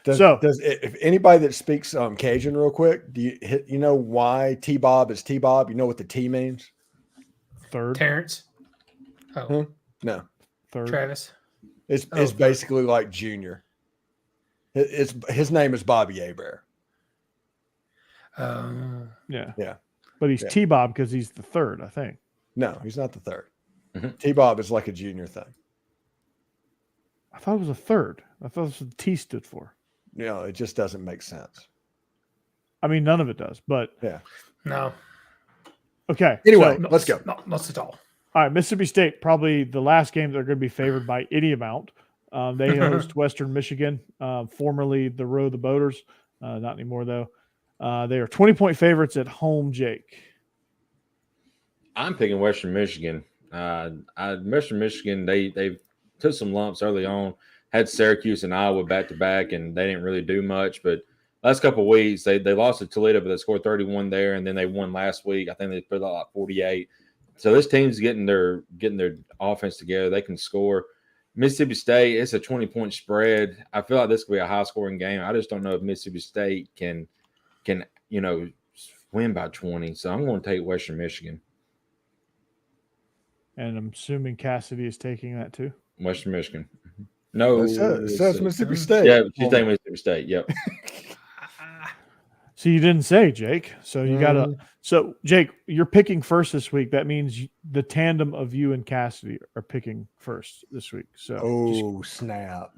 If anybody that speaks Cajun real quick, you know why T-Bob is T-Bob? You know what the T means? Third. Terrence. Oh. No. Third. Travis. It's basically like junior. His name is Bobby Hebert. Yeah. But he's T-Bob because he's the third, I think. No, he's not the third. Mm-hmm. T-Bob is like a junior thing. I thought it was a third. I thought that's what the T stood for. No, it just doesn't make sense. I mean, none of it does, but yeah. No. Okay. Anyway, let's go. Not at all. All right, Mississippi State, probably the last game they're going to be favored by any amount. They host Western Michigan, formerly the Row the Boaters. Not anymore, though. They are 20-point favorites at home, Jake. I'm picking Western Michigan. Western Michigan, they took some lumps early on, had Syracuse and Iowa back-to-back, and they didn't really do much. But last couple of weeks, they lost to Toledo, but they scored 31 there, and then they won last week. I think they put out like 48. So this team's getting their offense together. They can score. Mississippi State, it's a 20-point spread. I feel like this could be a high-scoring game. I just don't know if Mississippi State can win by 20. So I'm going to take Western Michigan. And I'm assuming Cassidy is taking that too. Western Michigan. No, it says Mississippi State. Yeah, she's taking Mississippi State. Yep. So you didn't say, Jake. So you gotta. So Jake, you're picking first this week. That means the tandem of you and Cassidy are picking first this week. So snap!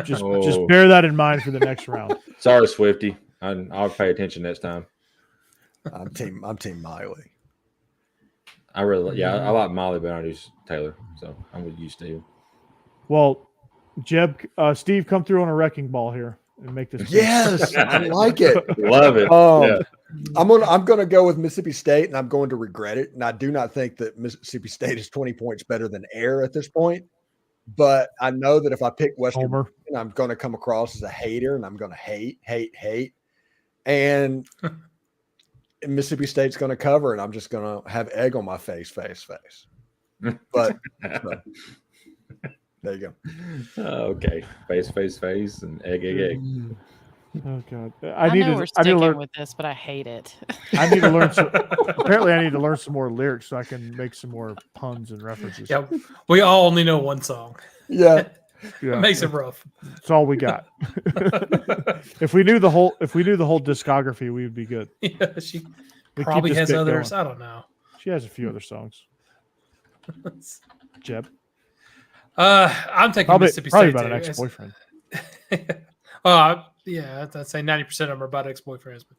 Just bear that in mind for the next round. Sorry, Swifty. I'll pay attention next time. I'm team Miley. I like Molly, but I do Taylor. So I'm with you, Steve. Well, Jeb, Steve, come through on a wrecking ball here and make this. Yes, I like it. Love it. Yeah. I'm gonna go with Mississippi State, and I'm going to regret it. And I do not think that Mississippi State is 20 points better than Air at this point. But I know that if I pick Western, I'm going to come across as a hater, and I'm going to hate. And Mississippi State's going to cover, and I'm just going to have egg on my face. But there you go. Okay. Face, and egg. Oh God, I know we're I need to sticking learn. with this, but I hate it. I need to learn. Apparently, I need to learn some more lyrics so I can make some more puns and references. Yeah, we all only know one song. Yeah. It makes it rough. That's all we got. If we knew the whole discography, we would be good. Yeah, she We probably keep this has bit others. going. I don't know. She has a few other songs. Jeb, I'm taking probably Mississippi about State an too. ex-boyfriend. Yeah, I'd say 90% of them are about ex-boyfriends. But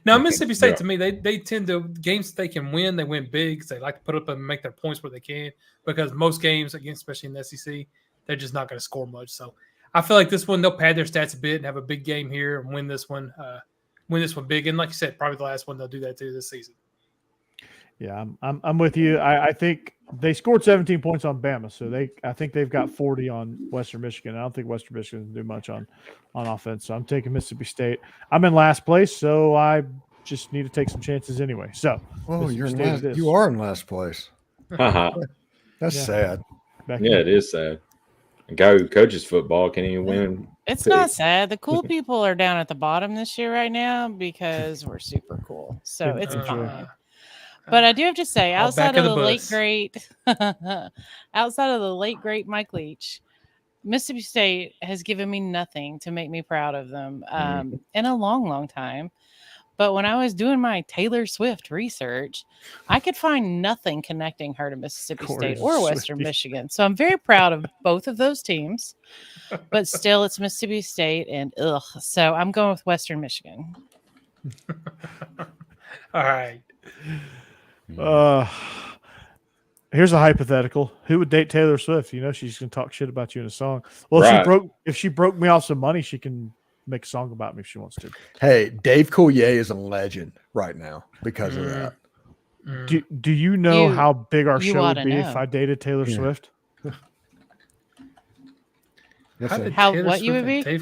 now Mississippi State, to me, they tend to games that they can win. They win big because they like to put up and make their points where they can. Because most games, again, especially in the SEC, they're just not going to score much. So I feel like this one they'll pad their stats a bit and have a big game here and win this one big. And like you said, probably the last one they'll do that too this season. Yeah, I'm with you. I think they scored 17 points on Bama, so I think they've got 40 on Western Michigan. I don't think Western Michigan can do much on offense, so I'm taking Mississippi State. I'm in last place, so I just need to take some chances anyway. So, you're in State last. it is. You are in last place. Uh-huh. That's sad. Yeah, it is sad. A guy who coaches football can't even win. It's not sad. The cool people are down at the bottom this year right now because we're super cool. So it's fine. But I do have to say, outside of the late great Mike Leach, Mississippi State has given me nothing to make me proud of them in a long, long time. But when I was doing my Taylor Swift research, I could find nothing connecting her to Mississippi State or Western Michigan. So I'm very proud of both of those teams. But still, it's Mississippi State and So I'm going with Western Michigan. All right. Here's a hypothetical. Who would date Taylor Swift? You know she's gonna talk shit about you in a song. Well, if she broke me off some money, she can make a song about me if she wants to. Hey, Dave Coulier is a legend right now because of that. Do you know how big our show would be if I dated Taylor Swift? What you would be?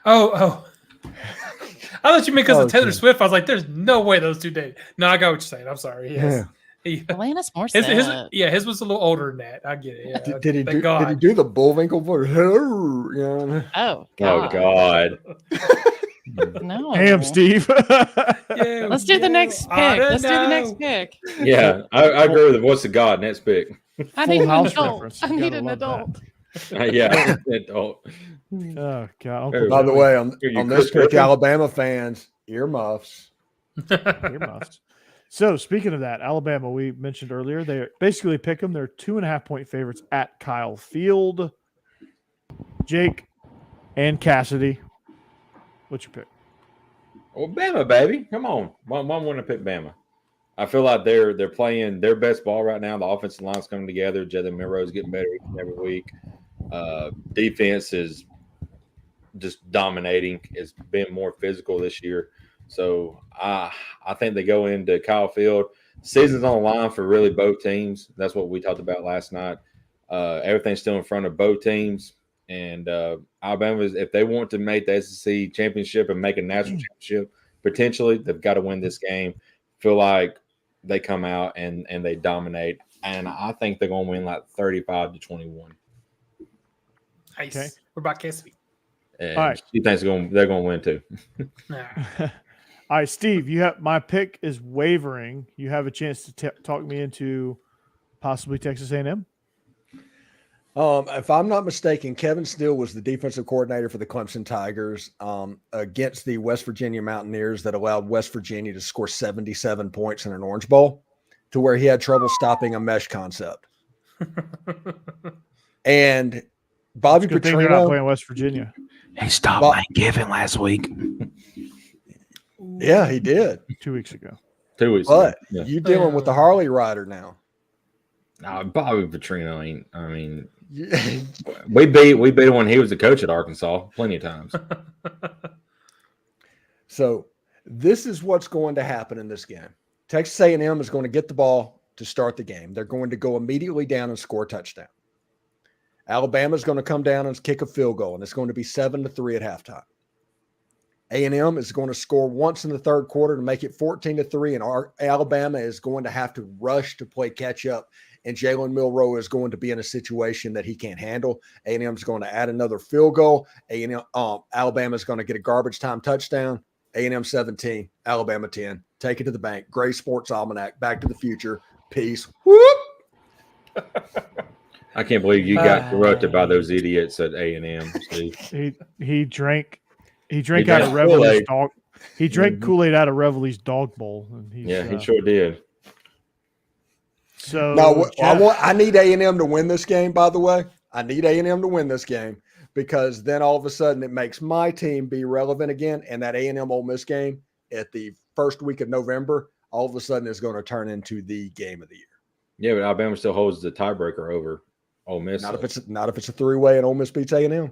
Oh. I thought you meant because of Taylor Swift. I was like, there's no way those two dated. No, I got what you're saying. I'm sorry. Yes. Alanis Morissette. His was a little older than that. I get it. Yeah. Did he do the Bullwinkle voice? Oh, God. No. Damn, Steve. Let's do the next pick. Yeah, I agree with the voice of God. Next pick. I need an adult. I need an adult. Yeah, adult. Oh God! By the way, on this pick, Alabama fans, earmuffs. Earmuffs. So speaking of that, Alabama, we mentioned earlier, they basically pick them. They're 2.5-point favorites at Kyle Field. Jake and Cassidy, what's your pick? Well, Bama, baby, come on. One want to pick Bama. I feel like they're playing their best ball right now. The offensive line's coming together. Jalen Milroe's getting better every week. Defense is just dominating. It's been more physical this year. So I think they go into Kyle Field. Season's on the line for really both teams. That's what we talked about last night. Everything's still in front of both teams. And Alabama, if they want to make the SEC championship and make a national championship, potentially, they've got to win this game. Feel like they come out and they dominate. And I think they're going to win like 35-21. Nice. Okay. What about Cassidy? And all right. she thinks they're going to win too. All right, Steve, my pick is wavering. You have a chance to talk me into possibly Texas A&M. If I'm not mistaken, Kevin Steele was the defensive coordinator for the Clemson Tigers against the West Virginia Mountaineers that allowed West Virginia to score 77 points in an Orange Bowl to where he had trouble stopping a mesh concept. And Bobby Good thing they're not Petrino playing West Virginia. He stopped Lane Kiffin last week. Yeah, he did. 2 weeks ago. 2 weeks. But ago. you dealing with the Harley rider now. Bobby Petrino ain't. I mean, we beat him when he was the coach at Arkansas plenty of times. So this is what's going to happen in this game. Texas A&M is going to get the ball to start the game. They're going to go immediately down and score a touchdown. Alabama is going to come down and kick a field goal, and it's going to be 7-3 at halftime. A&M is going to score once in the third quarter to make it 14-3, and Alabama is going to have to rush to play catch up and Jalen Milroe is going to be in a situation that he can't handle. A&M is going to add another field goal. Alabama is going to get a garbage time touchdown. A&M 17, Alabama 10. Take it to the bank. Gray Sports Almanac. Back to the Future. Peace. Whoop. I can't believe you got corrupted by those idiots at A&M. Steve. He drank out of Reveille's dog. He drank Kool-Aid out of Reveille's dog bowl. And he sure did. So now, I need A&M to win this game, by the way. I need A&M to win this game because then all of a sudden it makes my team be relevant again. And that A&M Ole Miss game at the first week of November, all of a sudden is going to turn into the game of the year. Yeah, but Alabama still holds the tiebreaker over Ole Miss. Not if it's a three-way and Ole Miss beats A&M.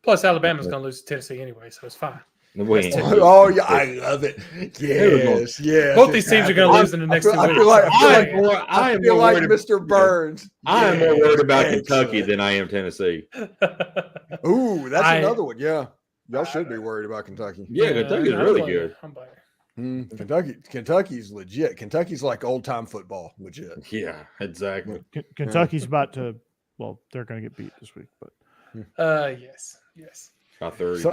Plus, Alabama's going to lose to Tennessee anyway, so it's fine. Oh, yeah, I love it. Yes, yes. Both these teams are going to lose in the next 2 weeks. I feel like Mr. Burns. I am more worried about Kentucky than I am Tennessee. Ooh, that's another one. Yeah, y'all should be worried about Kentucky. Yeah, Kentucky's really good. Kentucky's legit. Kentucky's like old-time football, legit. Yeah, exactly. Kentucky's about to. Well, they're going to get beat this week, but. Yes. About 30.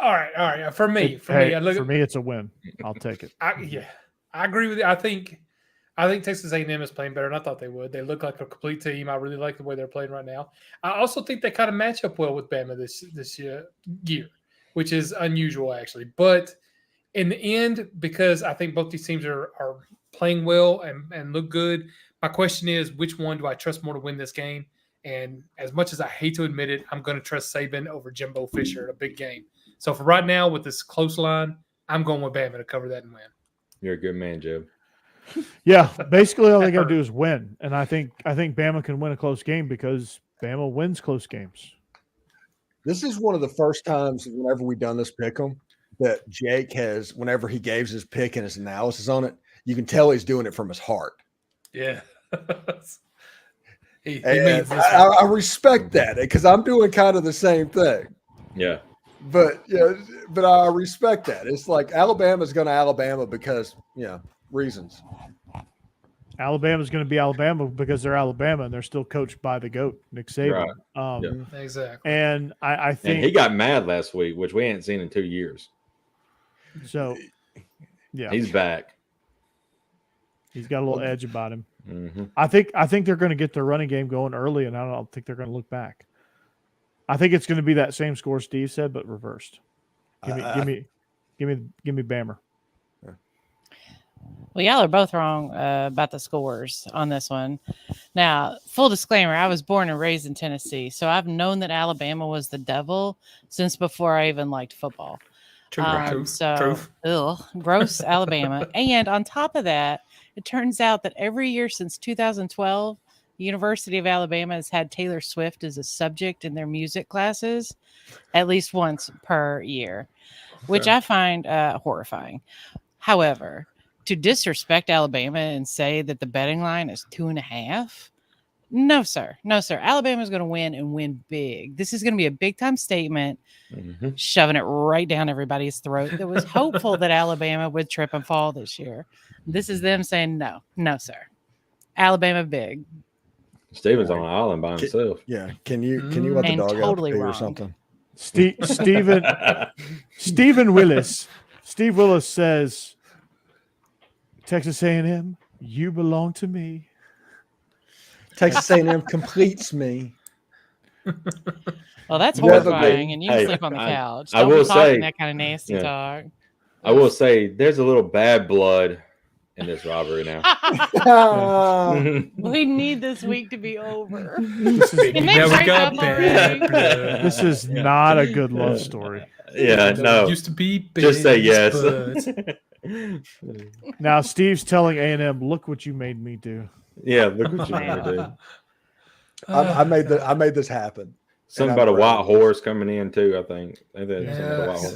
All right. For me, it's a win. I'll take it. I agree with you. I think Texas A&M is playing better than I thought they would. They look like a complete team. I really like the way they're playing right now. I also think they kind of match up well with Bama this year, which is unusual actually. But in the end, because I think both these teams are playing well and look good, my question is, which one do I trust more to win this game? And as much as I hate to admit it, I'm going to trust Saban over Jimbo Fisher in a big game. So for right now, with this close line, I'm going with Bama to cover that and win. You're a good man, Jeb. Yeah, basically all they got to do is win, and I think Bama can win a close game because Bama wins close games. This is one of the first times whenever we've done this pick'em that Jake has, whenever he gave his pick and his analysis on it, you can tell he's doing it from his heart. Yeah. I respect that because I'm doing kind of the same thing. Yeah. But I respect that. It's like Alabama's going to Alabama because, reasons. Alabama's going to be Alabama because they're Alabama and they're still coached by the GOAT, Nick Saban. Right. Exactly. And I think and he got mad last week, which we hadn't seen in 2 years. So, yeah, he's back. He's got a little edge about him. Mm-hmm. I think they're going to get their running game going early, and I don't think they're going to look back. I think it's going to be that same score Steve said, but reversed. Give me Bammer. Well, y'all are both wrong about the scores on this one. Now, full disclaimer, I was born and raised in Tennessee, so I've known that Alabama was the devil since before I even liked football. Truth. Gross Alabama. And on top of that, it turns out that every year since 2012, the University of Alabama has had Taylor Swift as a subject in their music classes at least once per year, which I find horrifying. However, to disrespect Alabama and say that the betting line is 2.5, no, sir. Alabama is going to win and win big. This is going to be a big time statement, shoving it right down everybody's throat that was hopeful that Alabama would trip and fall this year. This is them saying, no, sir. Alabama big. Steven's on an island by himself. Can you let the dog totally out wrong. or something? Steve Willis says, Texas A&M, you belong to me. Texas A&M completes me. Well, that's horrifying, and you can sleep on the couch. I will say that kind of nasty talk. I will say there's a little bad blood in this robbery now. We need this week to be over. This is not a good love story. Yeah, no. Used to be just say yes. Now Steve's telling A&M, look what you made me do. Yeah, look what you made me do. I made this happen. Something about a white horse coming in too, I think.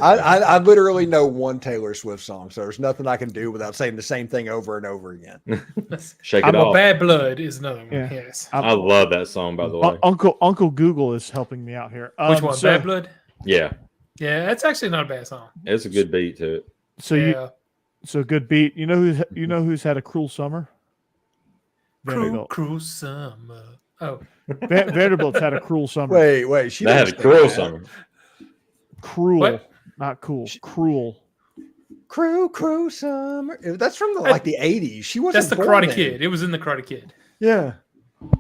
I literally know one Taylor Swift song, so there's nothing I can do without saying the same thing over and over again. Shake it off. Bad Blood is another one. Yeah. Yes. I love that song, by the way. Uncle Google is helping me out here. Which one? Bad Blood? Yeah. Yeah, that's actually not a bad song. It's a good beat to it. So good beat. You know who's had a cruel summer? Vanderbilt. Cruel summer. Oh, Vanderbilt's had a cruel summer. Wait. She That had a didn't say cruel that. summer. Cruel, What? not cool. Cruel. Cruel summer. That's from the 80s. She wasn't. that's the born Karate then. Kid. It was in the Karate Kid Yeah.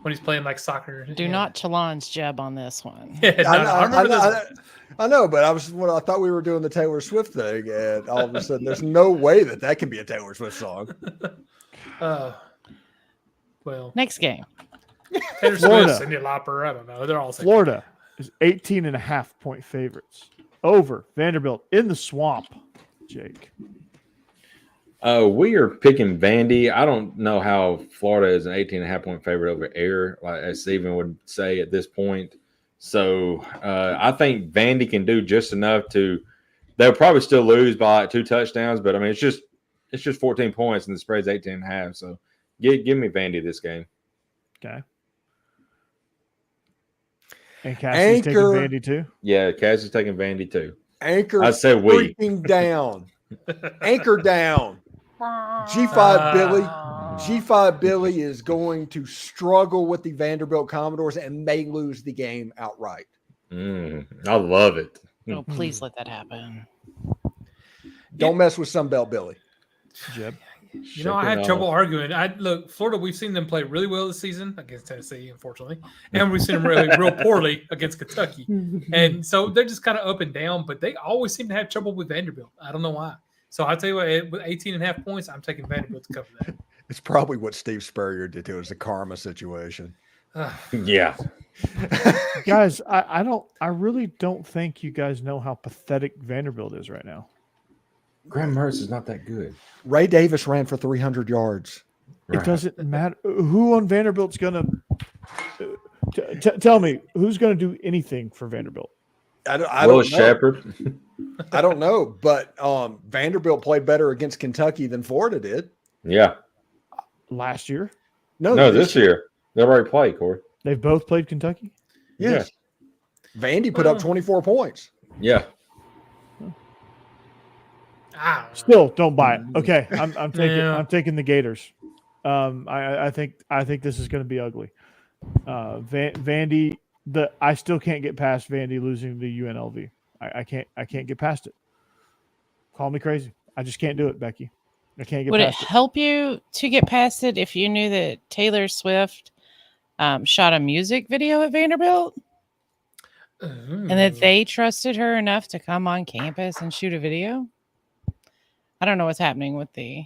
when he's playing like soccer. Do not challenge Jeb on this one. Yeah, no, I remember this. I know, but I thought we were doing the Taylor Swift thing, and all of a sudden, there's no way that can be a Taylor Swift song. Well, Next game. Taylor Florida. Swift, Cyndi Lauper. I don't know. They're all the same. Florida is 18.5-point favorites over Vanderbilt in the swamp. Jake. We are picking Vandy. I don't know how Florida is an 18.5-point favorite over Air, like as Steven would say at this point. So I think Vandy can do just enough to. They'll probably still lose by like 2 touchdowns, but I mean it's just 14 points and the spread's 18.5. So give me Vandy this game. Okay. And Cassie's taking Vandy too. Yeah, Cass is taking Vandy too. Anchor. I said we. Freaking down. Anchor down. G5 Billy is going to struggle with the Vanderbilt Commodores and may lose the game outright. I love it. Oh, please let that happen. Don't mess with Sunbelt Billy. Jeb. You know, I had trouble arguing. Look, Florida, we've seen them play really well this season against Tennessee, unfortunately. And we've seen them really real poorly against Kentucky. And so they're just kind of up and down, but they always seem to have trouble with Vanderbilt. I don't know why. So I'll tell you what, with 18.5 points, I'm taking Vanderbilt to cover that. It's probably what Steve Spurrier did to. It was a karma situation. Yeah. Guys, I really don't think you guys know how pathetic Vanderbilt is right now. Graham Mertz is not that good. Ray Davis ran for 300 yards. It doesn't matter who on Vanderbilt's gonna tell me who's gonna do anything for Vanderbilt. I don't Willis know. Shepard. I don't know, but Vanderbilt played better against Kentucky than Florida did. Yeah. Last year, No, this year. They've already played, Corey. they've both played Kentucky. Yes. Vandy put up 24 points. Yeah. Still don't buy it. Okay, I'm taking Yeah. I'm taking the Gators. I think this is going to be ugly. Vandy, I still can't get past Vandy losing to UNLV. I can't get past it. Call me crazy. I just can't do it, Becky. I can't get Would it past it. help you to get past it if you knew that Taylor Swift shot a music video at Vanderbilt and that they trusted her enough to come on campus and shoot a video? I don't know what's happening with the.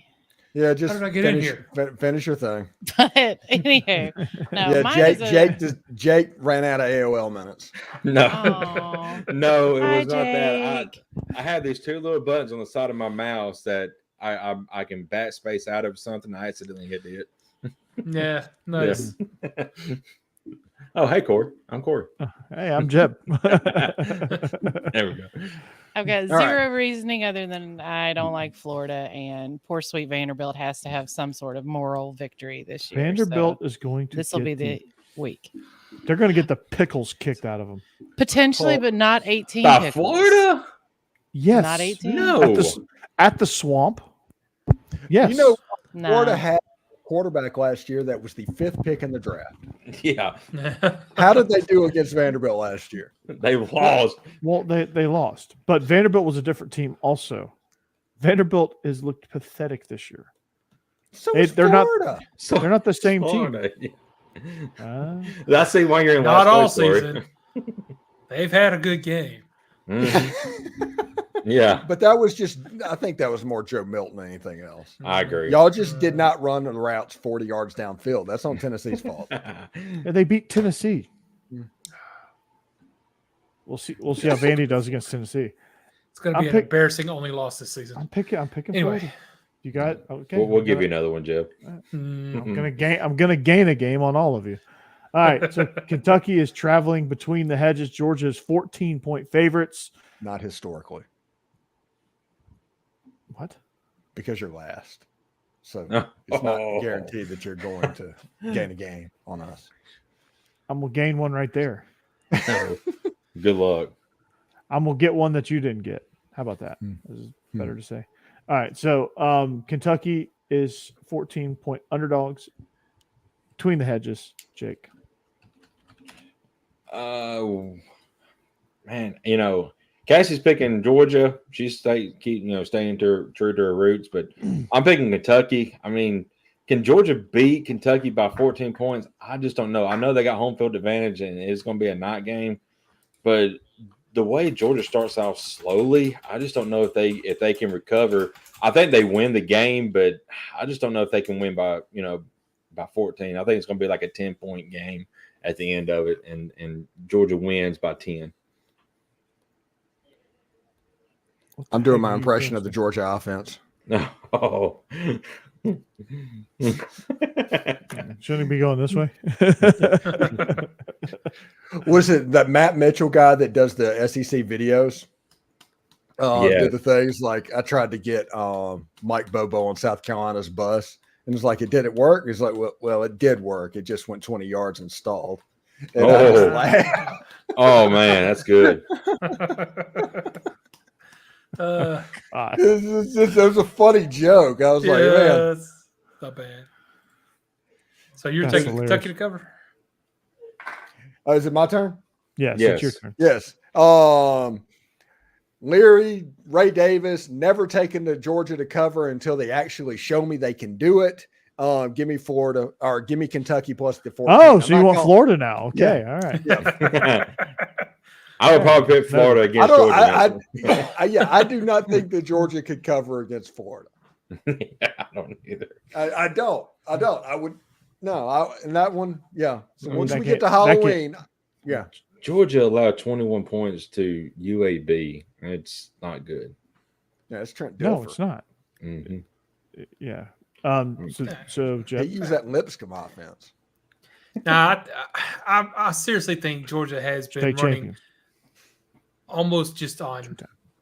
Yeah, just How did I get in here? Finish your thing. But anywho, no, Yeah, mine Jake ran out of AOL minutes. No. Aw. No, it Hi, was not that. Jake. I had these 2 little buttons on the side of my mouse that I can backspace out of something. I accidentally hit it. Yeah, nice. Yeah. Oh, hey, Corey. I'm Corey. Hey, I'm Jeb. There we go. I've got All zero reasoning other than I don't like Florida, and poor sweet Vanderbilt has to have some sort of moral victory this year. Vanderbilt is going to. This will be the week. They're going to get the pickles kicked out of them. Potentially, but not 18 By pickles. Florida? Yes. Not 18? No. At the swamp. Yes. You know, No. Florida had a quarterback last year that was the 5th pick in the draft. Yeah. How did they do against Vanderbilt last year? They lost. Well, they lost, but Vanderbilt was a different team. Also, Vanderbilt has looked pathetic this year. So Hey, is they're not- Florida. They're not the same team. Florida. Uh, I see why you're in Not last all place, Corey. season. They've had a good game. Mhm. Yeah, But that was just, I think that was more Joe Milton than anything else. I agree. Y'all just did not run the routes 40 yards downfield. That's on Tennessee's fault. and they beat Tennessee. We'll see how Vandy does against Tennessee. It's going to be an embarrassing only loss this season. I'm picking Anyway. Florida. You got okay. We'll give you another one, Jeb. I'm gonna gain a game on all of you. All right. So Kentucky is traveling between the hedges. Georgia's 14-point favorites. Not historically, What? because you're last. So it's not guaranteed that you're going to gain a game on us. I'm gonna gain one right there. Good luck. I'm gonna get one that you didn't get. How about that? This is better to say. All right. So Kentucky is 14-point underdogs between the hedges, Jake? Man, Cassie's picking Georgia. She's staying true to her roots, but I'm picking Kentucky. I mean, can Georgia beat Kentucky by 14 points? I just don't know. I know they got home field advantage, and it's going to be a night game, but the way Georgia starts off slowly, I just don't know if they can recover. I think they win the game, but I just don't know if they can win by 14. I think it's going to be like a 10-point game at the end of it, and Georgia wins by 10. I'm doing my impression of the Georgia offense. Oh. Shouldn't it be going this way? Was it that Matt Mitchell guy that does the SEC videos? Did the things like I tried to get Mike Bobo on South Carolina's bus, and it's like it didn't work. He's like, well, it did work. It just went 20 yards and stalled. And I just laughed. Oh man, that's good. It was a funny joke. I was like, man, that's not bad. So you're taking Kentucky to cover? Is it my turn? Yes, Yes. it's your turn. Yes. Leary, Ray Davis, never taken to Georgia to cover until they actually show me they can do it. Give me Florida or give me Kentucky plus the 14. Oh, so you want Florida now? Okay, all right. Yeah. I would probably pick Florida against Georgia. I do not think that Georgia could cover against Florida. I don't either. I don't. I would no. In that one, yeah. So once that we can't- get to Halloween, yeah. Georgia allowed 21 points to UAB. It's not good. Yeah, it's Trent Dilfer. No, it's not. Mm-hmm. Yeah. So They Jeff, use that Lipscomb offense. Now, I seriously think Georgia has been state running champion. almost just on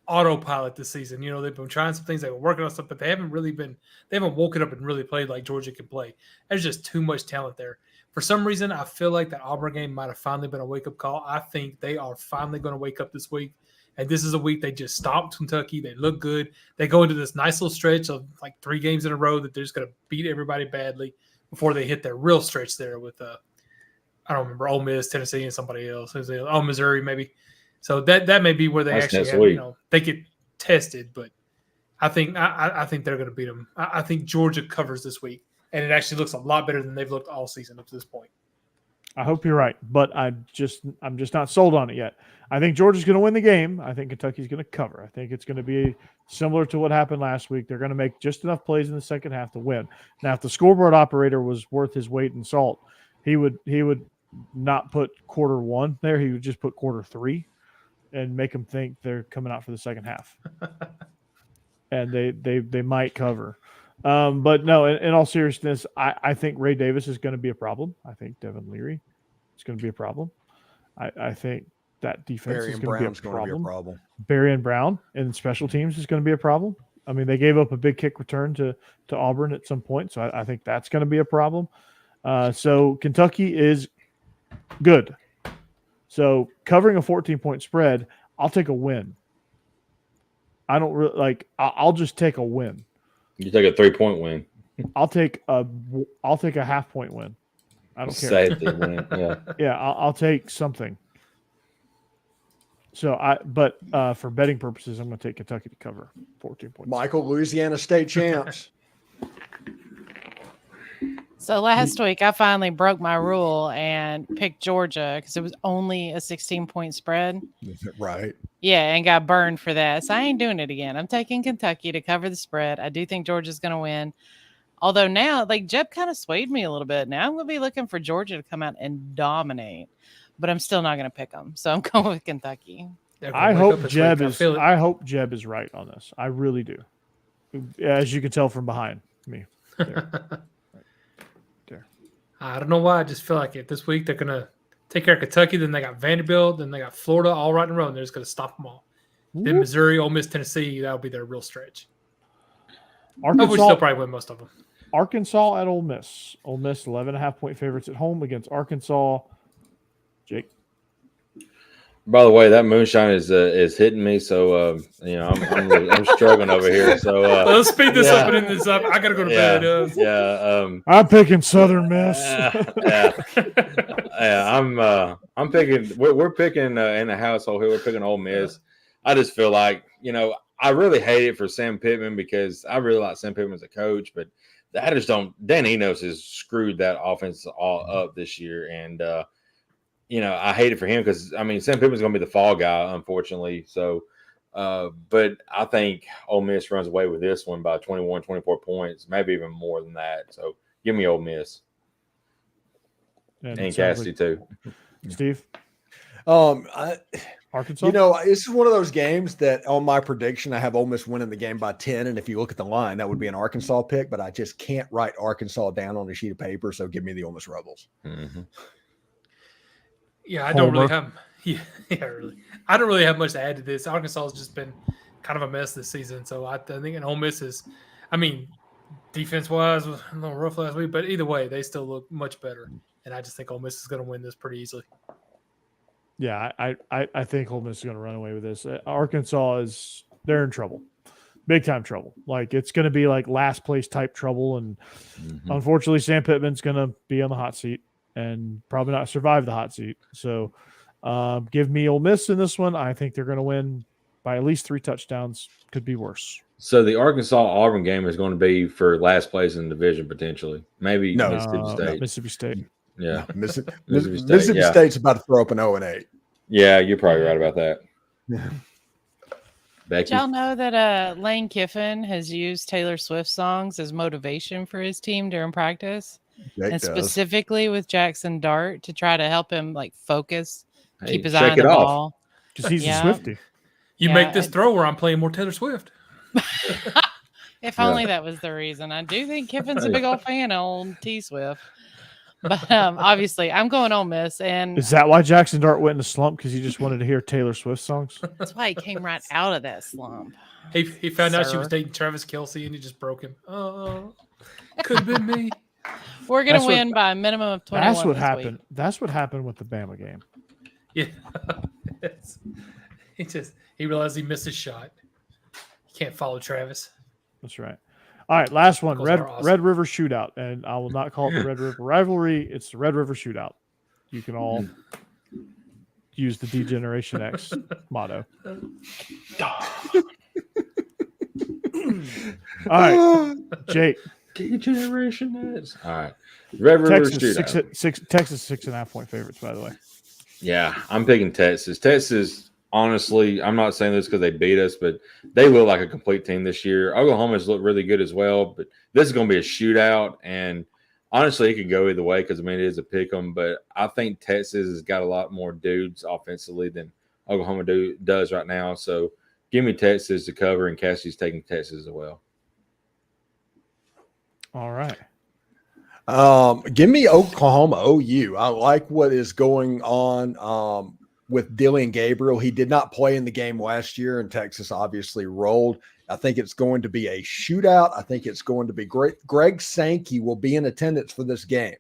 autopilot this season. You know, they've been trying some things, they've been working on stuff, but they haven't woken up and really played like Georgia can play. There's just too much talent there. For some reason, I feel like that Auburn game might have finally been a wake-up call. I think they are finally going to wake up this week. And this is a week they just stopped Kentucky. They look good. They go into this nice little stretch of like 3 games in a row that they're just going to beat everybody badly before they hit their real stretch there with, I don't remember, Ole Miss, Tennessee, and somebody else. Missouri maybe. So that may be where they actually have, they get tested. But I think they're going to beat them. I think Georgia covers this week. And it actually looks a lot better than they've looked all season up to this point. I hope you're right, but I'm just not sold on it yet. I think Georgia's going to win the game. I think Kentucky's going to cover. I think it's going to be similar to what happened last week. They're going to make just enough plays in the second half to win. Now, if the scoreboard operator was worth his weight in salt, he would not put quarter 1 there. He would just put quarter 3 and make them think they're coming out for the second half. And they might cover. But no, in all seriousness, I think Ray Davis is going to be a problem. I think Devin Leary is going to be a problem. I think that defense is going to be a problem. Berrien Brown and special teams is going to be a problem. I mean, they gave up a big kick return to Auburn at some point, so I think that's going to be a problem. So Kentucky is good. So covering a 14-point spread, I'll take a win. I don't really like. I'll just take a win. You take a 3-point win. I'll take a half-point win. I don't care. Safety win. Yeah. Yeah, I'll take something. So but for betting purposes, I'm going to take Kentucky to cover 14 points. Michael, Louisiana State champs. So last week, I finally broke my rule and picked Georgia because it was only a 16-point spread. Right. Yeah, and got burned for that. So I ain't doing it again. I'm taking Kentucky to cover the spread. I do think Georgia's going to win. Although now, like, Jeb kind of swayed me a little bit. Now I'm going to be looking for Georgia to come out and dominate. But I'm still not going to pick them. So I'm going with Kentucky. I hope Jeb is right on this. I really do. As you can tell from behind me. There. I don't know why. I just feel like it. This week they're going to take care of Kentucky. Then they got Vanderbilt. Then they got Florida all right in a row. And they're just going to stop them all. Then Missouri, Ole Miss, Tennessee. That'll be their real stretch. Arkansas we still probably win most of them. Arkansas at Ole Miss. Ole Miss 11.5-point favorites at home against Arkansas. Jake. By the way, that moonshine is hitting me, so I'm struggling over here. So let's speed this up and end this up. I gotta go to bed. I'm picking Southern Miss. I'm picking. We're picking in the household here. We're picking Ole Miss. I just feel like I really hate it for Sam Pittman because I really like Sam Pittman as a coach, but I just don't. Dan Enos has screwed that offense all up this year, and I hate it for him because Sam Pittman's going to be the fall guy, unfortunately. So, but I think Ole Miss runs away with this one by 21, 24 points, maybe even more than that. So, give me Ole Miss and Cassidy too. Steve, Arkansas. This is one of those games that on my prediction, I have Ole Miss winning the game by 10. And if you look at the line, that would be an Arkansas pick, but I just can't write Arkansas down on a sheet of paper. So, give me the Ole Miss Rebels. Mm-hmm. Yeah, I don't really have. I don't really have much to add to this. Arkansas has just been kind of a mess this season, so I think Ole Miss is. Defense wise was a little rough last week, but either way, they still look much better, and I just think Ole Miss is going to win this pretty easily. Yeah, I think Ole Miss is going to run away with this. Arkansas they're in trouble, big time trouble. Like it's going to be like last place type trouble, and unfortunately, Sam Pittman's going to be on the hot seat and probably not survive the hot seat. So give me Ole Miss in this one. I think they're going to win by at least 3 touchdowns. Could be worse. So the Arkansas-Auburn game is going to be for last place in the division potentially. Maybe Mississippi State. Mississippi State. Yeah. Mississippi State's about to throw up an 0-8. Yeah, you're probably right about that. Becky? Did y'all know that Lane Kiffin has used Taylor Swift songs as motivation for his team during practice? Specifically with Jackson Dart to try to help him focus, keep his eye on the ball. Because he's a Swiftie. You make this throw where I'm playing more Taylor Swift. If only that was the reason. I do think Kiffin's a big old fan of old T Swift. But obviously, I'm going Ole Miss. And is that why Jackson Dart went in a slump? Because he just wanted to hear Taylor Swift songs? That's why he came right out of that slump. He found out she was dating Travis Kelce, and he just broke him. Oh, could have been me. We're going to win by a minimum of 21. That's what happened. That's what happened with the Bama game. Yeah. He realized he missed his shot. You can't follow Travis. That's right. All right, last one. Red River Shootout. And I will not call it the Red River Rivalry. It's the Red River Shootout. You can all use the D-Generation X motto. All right, Jake. D-Generation X. All right. Red River Shootout. Texas 6.5-point favorites, by the way. Yeah, I'm picking Texas. Texas, honestly, I'm not saying this because they beat us, but they look like a complete team this year. Oklahoma's looked really good as well, but this is going to be a shootout. And honestly, it could go either way because, it is a pick 'em. But I think Texas has got a lot more dudes offensively than Oklahoma does right now. So give me Texas to cover, and Cassie's taking Texas as well. All right. Give me Oklahoma OU. I like what is going on with Dillian Gabriel. He did not play in the game last year, and Texas obviously rolled. I think it's going to be a shootout. I think it's going to be great. Greg Sankey will be in attendance for this game.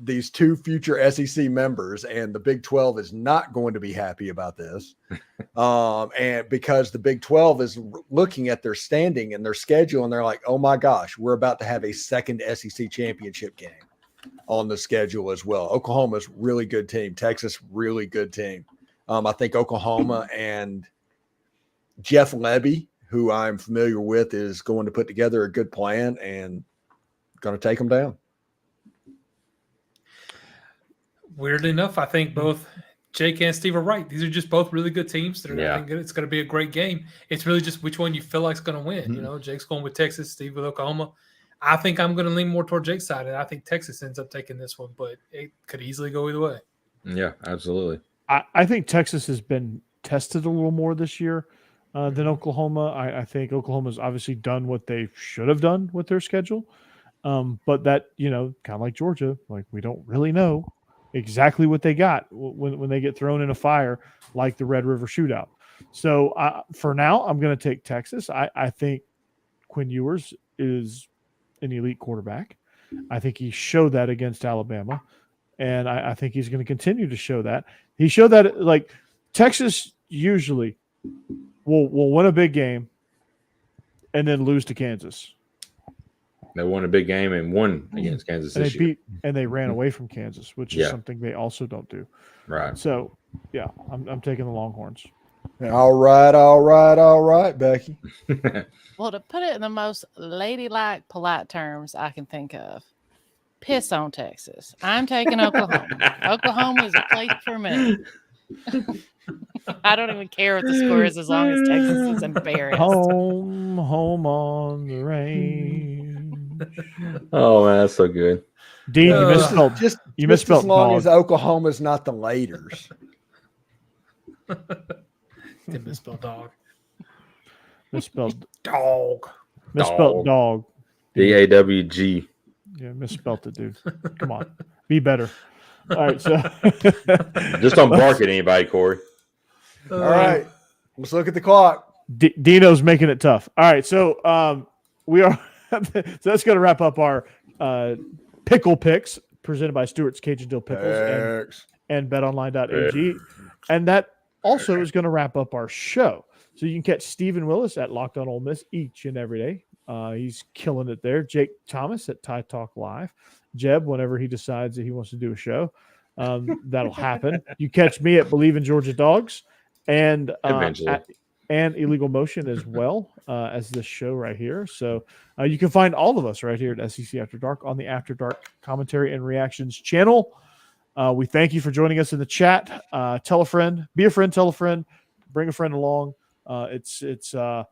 These 2 future SEC members, and the Big 12 is not going to be happy about this. And because the Big 12 is looking at their standing and their schedule, and they're like, oh my gosh, we're about to have a second SEC championship game on the schedule as well. Oklahoma's really good team. Texas, really good team. I think Oklahoma and Jeff Levy, who I'm familiar with, is going to put together a good plan and going to take them down. Weirdly enough, I think both Jake and Steve are right. These are just both really good teams. I think it's going to be a great game. It's really just which one you feel like is going to win. Mm-hmm. Jake's going with Texas, Steve with Oklahoma. I think I'm going to lean more toward Jake's side, and I think Texas ends up taking this one, but it could easily go either way. Yeah, absolutely. I think Texas has been tested a little more this year than Oklahoma. I think Oklahoma's obviously done what they should have done with their schedule. But that, kind of like Georgia, we don't really know exactly what they got when they get thrown in a fire like the Red River Shootout. So for now, I'm going to take Texas. I think Quinn Ewers is an elite quarterback. I think he showed that against Alabama. And I think he's going to continue to show that. He showed that, like, Texas usually will win a big game and then lose to Kansas. They won a big game and won against Kansas this year. And they ran away from Kansas, which is something they also don't do. Right. So, yeah, I'm taking the Longhorns. All right, Becky. Well, to put it in the most ladylike, polite terms I can think of, piss on Texas. I'm taking Oklahoma. Oklahoma is a place for me. I don't even care what the score is as long as Texas is embarrassed. Home on the range. Oh man, that's so good. Dean, you misspelled. Just misspelled as long dog. as Oklahoma's not the Laters. Did misspell dog. Misspelled Dog. dog. DAWG. Yeah, misspelled it, dude. Come on, be better. All right, so Just don't bark at anybody, Corey. All right, let's look at the clock. Dino's making it tough. All right, so we are. So that's going to wrap up our pickle picks presented by Stewart's Cajun Dill Pickles and betonline.ag. And that also is going to wrap up our show. So you can catch Stephen Willis at Locked On Ole Miss each and every day. He's killing it there. Jake Thomas at Tie Talk Live. Jeb, whenever he decides that he wants to do a show, that'll happen. You catch me at Bleav In Georgia Dawgs and Eventually. And Illegal Motion as well as this show right here. So you can find all of us right here at SEC After Dark on the After Dark Commentary and Reactions channel. We thank you for joining us in the chat. Tell a friend, be a friend, tell a friend, bring a friend along. It's that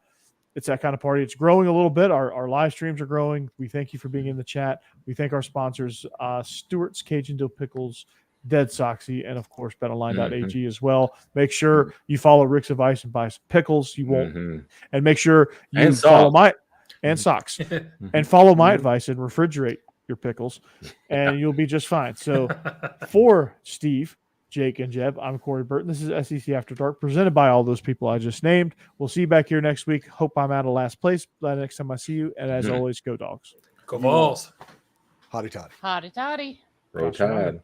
kind of party. It's growing a little bit. Our live streams are growing. We thank you for being in the chat. We thank our sponsors, Stewart's Cajun Dill Pickles, DeadSoxy, and of course betonline.ag as well. Make sure you follow Rick's advice and buy some pickles. You won't, and make sure you follow my socks and follow my advice and refrigerate your pickles, and you'll be just fine. So, for Steve, Jake, and Jeb, I'm Corey Burton. This is SEC After Dark, presented by all those people I just named. We'll see you back here next week. Hope I'm out of last place by the next time I see you. And as always, go Dogs. Go Vols. Hotty toddy. Hotty toddy. Roll Tide.